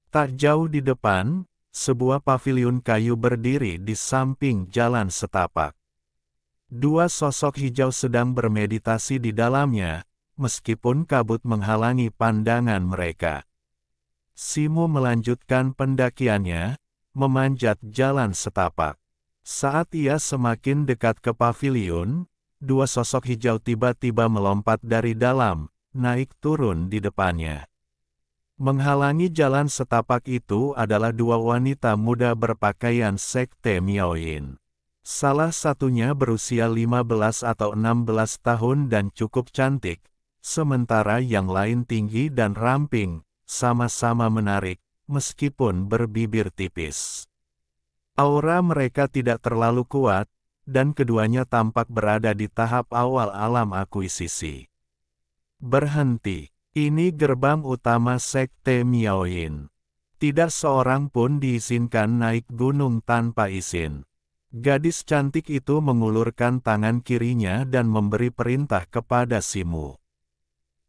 Tak jauh di depan, sebuah paviliun kayu berdiri di samping jalan setapak. Dua sosok hijau sedang bermeditasi di dalamnya, meskipun kabut menghalangi pandangan mereka. Simo melanjutkan pendakiannya, memanjat jalan setapak. Saat ia semakin dekat ke paviliun, dua sosok hijau tiba-tiba melompat dari dalam, naik turun di depannya. Menghalangi jalan setapak itu adalah dua wanita muda berpakaian Sekte Miaoyin. Salah satunya berusia 15 atau 16 tahun dan cukup cantik, sementara yang lain tinggi dan ramping, sama-sama menarik, meskipun berbibir tipis. Aura mereka tidak terlalu kuat, dan keduanya tampak berada di tahap awal alam akuisisi. Berhenti. Ini gerbang utama Sekte Miaoyin. Tidak seorang pun diizinkan naik gunung tanpa izin. Gadis cantik itu mengulurkan tangan kirinya dan memberi perintah kepada Simo.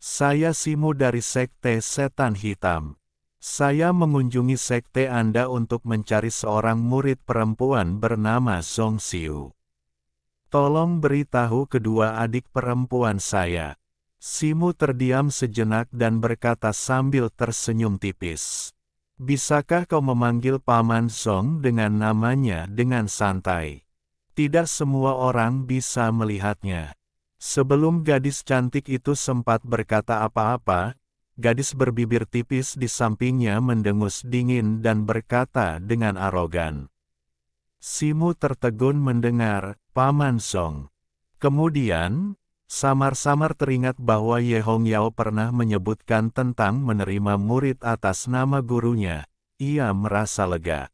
Saya Simo dari Sekte Setan Hitam. Saya mengunjungi sekte Anda untuk mencari seorang murid perempuan bernama Zhong Xiu. Tolong beritahu kedua adik perempuan saya. Simo terdiam sejenak dan berkata sambil tersenyum tipis. Bisakah kau memanggil Paman Zhong dengan namanya dengan santai? Tidak semua orang bisa melihatnya. Sebelum gadis cantik itu sempat berkata apa-apa, gadis berbibir tipis di sampingnya mendengus dingin dan berkata dengan arogan. Simo tertegun mendengar, Paman Zhong. Kemudian, samar-samar teringat bahwa Ye Hongyao pernah menyebutkan tentang menerima murid atas nama gurunya. Ia merasa lega.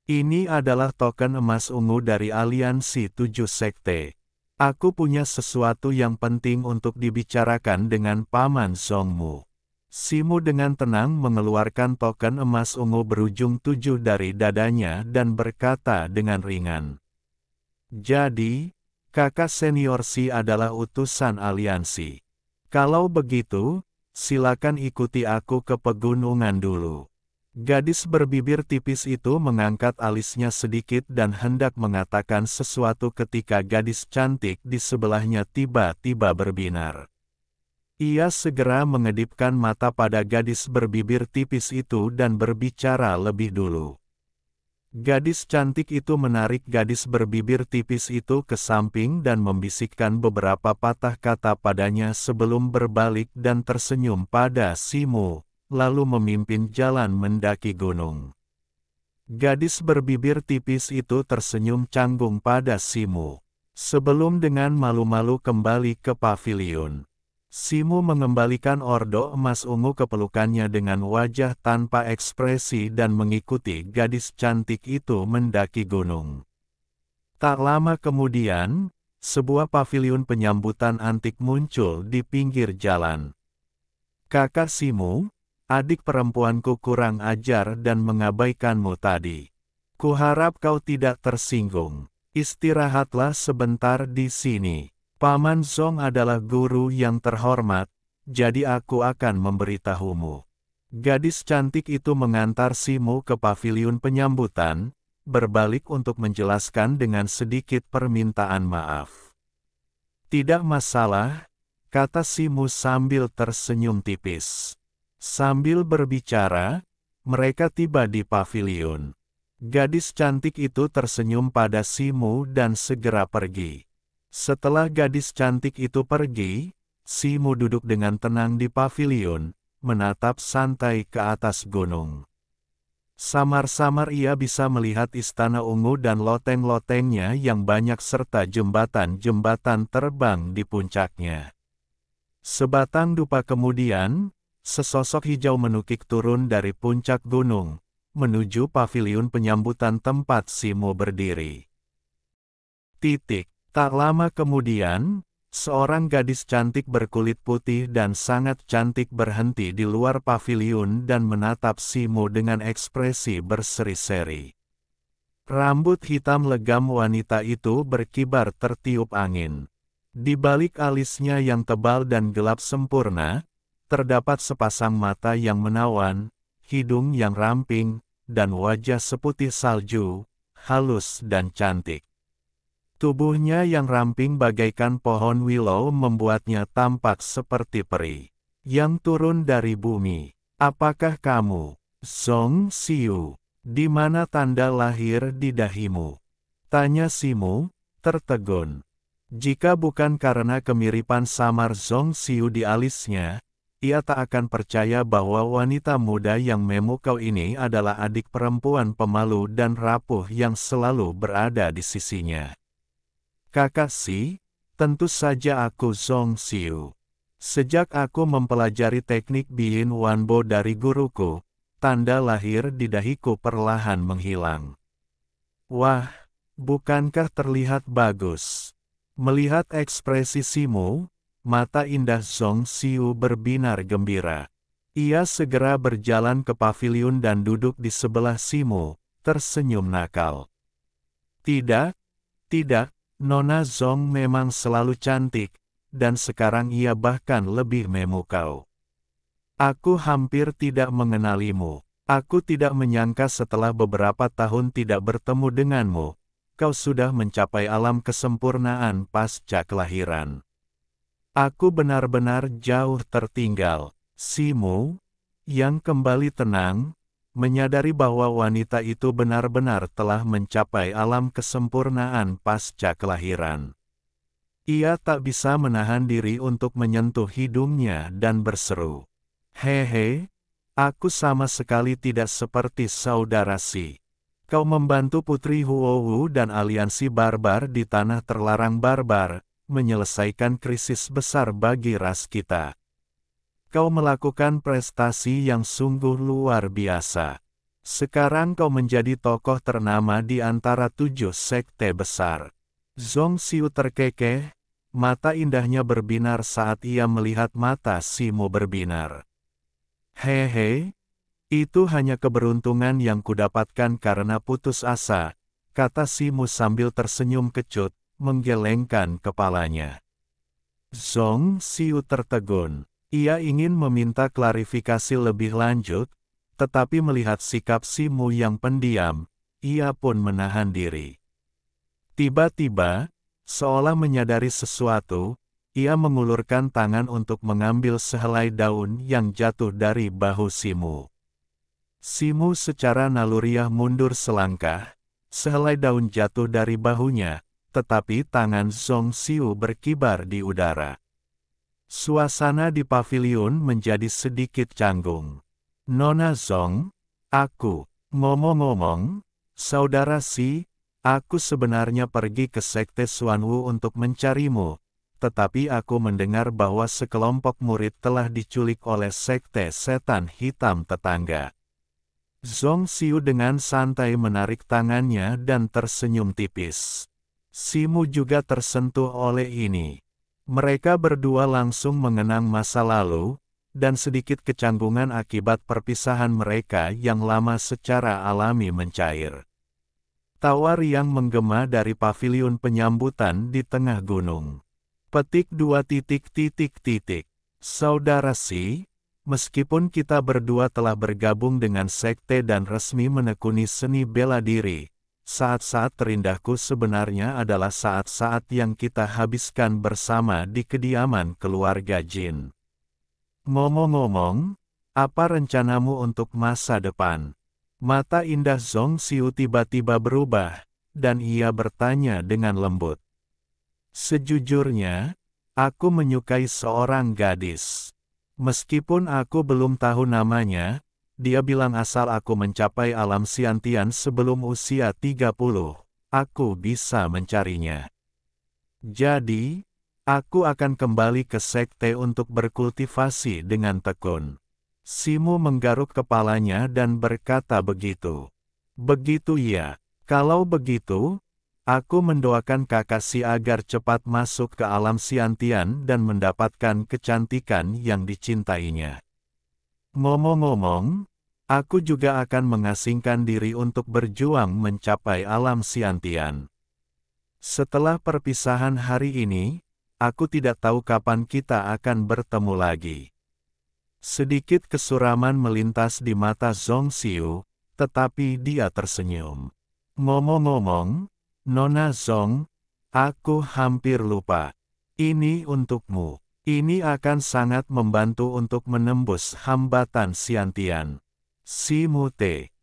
Ini adalah token emas ungu dari aliansi 7 sekte. Aku punya sesuatu yang penting untuk dibicarakan dengan Paman Zhongmu. Simo dengan tenang mengeluarkan token emas ungu berujung 7 dari dadanya dan berkata dengan ringan. Jadi, kakak senior Si adalah utusan aliansi. Kalau begitu, silakan ikuti aku ke pegunungan dulu. Gadis berbibir tipis itu mengangkat alisnya sedikit dan hendak mengatakan sesuatu ketika gadis cantik di sebelahnya tiba-tiba berbinar. Ia segera mengedipkan mata pada gadis berbibir tipis itu dan berbicara lebih dulu. Gadis cantik itu menarik gadis berbibir tipis itu ke samping dan membisikkan beberapa patah kata padanya sebelum berbalik dan tersenyum pada Simo, lalu memimpin jalan mendaki gunung. Gadis berbibir tipis itu tersenyum canggung pada Simu. Sebelum dengan malu-malu kembali ke paviliun. Simu mengembalikan ordo emas ungu ke pelukannya dengan wajah tanpa ekspresi dan mengikuti gadis cantik itu mendaki gunung. Tak lama kemudian, sebuah paviliun penyambutan antik muncul di pinggir jalan. Kakak Simu, adik perempuanku kurang ajar dan mengabaikanmu tadi. Kuharap kau tidak tersinggung. Istirahatlah sebentar di sini. Paman Zong adalah guru yang terhormat, jadi aku akan memberitahumu. Gadis cantik itu mengantar Simu ke paviliun penyambutan, berbalik untuk menjelaskan dengan sedikit permintaan maaf. Tidak masalah, kata Simu sambil tersenyum tipis. Sambil berbicara, mereka tiba di paviliun. Gadis cantik itu tersenyum pada Simu dan segera pergi. Setelah gadis cantik itu pergi, Simu duduk dengan tenang di paviliun, menatap santai ke atas gunung. Samar-samar ia bisa melihat istana ungu dan loteng-lotengnya yang banyak serta jembatan-jembatan terbang di puncaknya. Sebatang dupa kemudian, sesosok hijau menukik turun dari puncak gunung, menuju paviliun penyambutan tempat Simu berdiri. Tak lama kemudian, seorang gadis cantik berkulit putih dan sangat cantik berhenti di luar paviliun dan menatap Simu dengan ekspresi berseri-seri. Rambut hitam legam wanita itu berkibar tertiup angin. Di balik alisnya yang tebal dan gelap sempurna, terdapat sepasang mata yang menawan, hidung yang ramping, dan wajah seputih salju, halus dan cantik. Tubuhnya yang ramping bagaikan pohon willow membuatnya tampak seperti peri yang turun dari bumi. Apakah kamu, Zong Xiu? Di mana tanda lahir di dahimu? Tanya Simu, tertegun. Jika bukan karena kemiripan samar Zong Xiu di alisnya, ia tak akan percaya bahwa wanita muda yang memukau ini adalah adik perempuan pemalu dan rapuh yang selalu berada di sisinya. Kakak Si, tentu saja aku Zong Xiu. Sejak aku mempelajari teknik Biyin Wanbo dari guruku, tanda lahir di dahiku perlahan menghilang. Wah, bukankah terlihat bagus? Melihat ekspresi Simu, mata indah Zong Xiu berbinar gembira. Ia segera berjalan ke paviliun dan duduk di sebelah Simu, tersenyum nakal. Tidak, Nona Zong memang selalu cantik, dan sekarang ia bahkan lebih memukau. Aku hampir tidak mengenalimu. Aku tidak menyangka setelah beberapa tahun tidak bertemu denganmu, kau sudah mencapai alam kesempurnaan pasca kelahiran. Aku benar-benar jauh tertinggal. Simu, yang kembali tenang, menyadari bahwa wanita itu benar-benar telah mencapai alam kesempurnaan pasca kelahiran. Ia tak bisa menahan diri untuk menyentuh hidungnya dan berseru, "Hehe, aku sama sekali tidak seperti saudara Si. Kau membantu Putri Huowu dan aliansi barbar di tanah terlarang barbar, menyelesaikan krisis besar bagi ras kita. Kau melakukan prestasi yang sungguh luar biasa. Sekarang kau menjadi tokoh ternama di antara 7 sekte besar." Zong Xiu terkekeh, mata indahnya berbinar saat ia melihat mata Simu berbinar. "Hehe, itu hanya keberuntungan yang kudapatkan karena putus asa," kata Simu sambil tersenyum kecut, menggelengkan kepalanya. Zong Xiu tertegun. Ia ingin meminta klarifikasi lebih lanjut, tetapi melihat sikap Simu yang pendiam, ia pun menahan diri. Tiba-tiba, seolah menyadari sesuatu, ia mengulurkan tangan untuk mengambil sehelai daun yang jatuh dari bahu Simu. Simu secara naluriah mundur selangkah, sehelai daun jatuh dari bahunya, tetapi tangan Zong Xiu berkibar di udara. Suasana di paviliun menjadi sedikit canggung. "Nona Zong, aku Ngomong-ngomong, saudara Si, aku sebenarnya pergi ke Sekte Xuanwu untuk mencarimu, tetapi aku mendengar bahwa sekelompok murid telah diculik oleh Sekte Setan Hitam tetangga. Zhong Xiu dengan santai menarik tangannya dan tersenyum tipis. Simu juga tersentuh oleh ini. Mereka berdua langsung mengenang masa lalu, dan sedikit kecanggungan akibat perpisahan mereka yang lama secara alami mencair. Tawa riang menggema dari paviliun penyambutan di tengah gunung. Petik 2. Saudara Si, meskipun kita berdua telah bergabung dengan sekte dan resmi menekuni seni bela diri, saat-saat terindahku sebenarnya adalah saat-saat yang kita habiskan bersama di kediaman keluarga Jin. Ngomong-ngomong, apa rencanamu untuk masa depan? Mata indah Zhong Xiu tiba-tiba berubah, dan ia bertanya dengan lembut. Sejujurnya, aku menyukai seorang gadis. Meskipun aku belum tahu namanya, dia bilang asal aku mencapai alam Xiantian sebelum usia 30, aku bisa mencarinya. Jadi, aku akan kembali ke sekte untuk berkultivasi dengan tekun. Simu menggaruk kepalanya dan berkata begitu. Begitu ya, kalau begitu, aku mendoakan kakak Si agar cepat masuk ke alam Xiantian dan mendapatkan kecantikan yang dicintainya. Ngomong-ngomong, aku juga akan mengasingkan diri untuk berjuang mencapai alam Xiantian. Setelah perpisahan hari ini, aku tidak tahu kapan kita akan bertemu lagi. Sedikit kesuraman melintas di mata Zhong Xiu, tetapi dia tersenyum. Ngomong-ngomong, Nona Zhong, aku hampir lupa. Ini untukmu. Ini akan sangat membantu untuk menembus hambatan Xiantian. Si Mute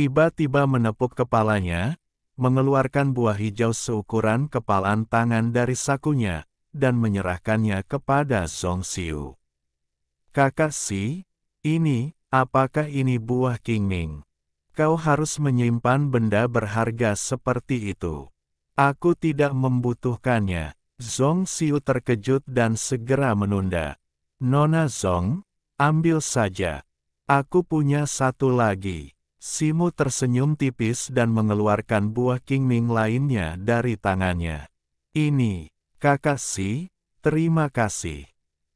tiba-tiba menepuk kepalanya, mengeluarkan buah hijau seukuran kepalan tangan dari sakunya, dan menyerahkannya kepada Zhong Xiu. Kakak Si, apakah ini buah Qingming? Kau harus menyimpan benda berharga seperti itu. Aku tidak membutuhkannya. Zhong Xiu terkejut dan segera menunda. Nona Zhong, ambil saja. Aku punya satu lagi. Simu tersenyum tipis dan mengeluarkan buah Qingming lainnya dari tangannya. Ini, kakak Si, terima kasih.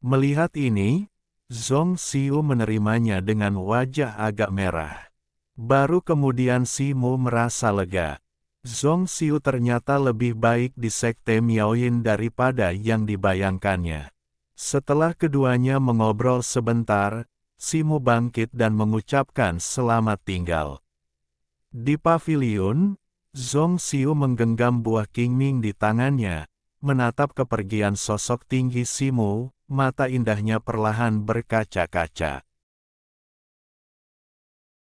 Melihat ini, Zhong Xiu menerimanya dengan wajah agak merah. Baru kemudian Simu merasa lega. Zhong Xiu ternyata lebih baik di sekte Miaoyin daripada yang dibayangkannya. Setelah keduanya mengobrol sebentar, Simu bangkit dan mengucapkan selamat tinggal. Di paviliun, Zhong Xiu menggenggam buah Qingming di tangannya, menatap kepergian sosok tinggi Simu, mata indahnya perlahan berkaca-kaca.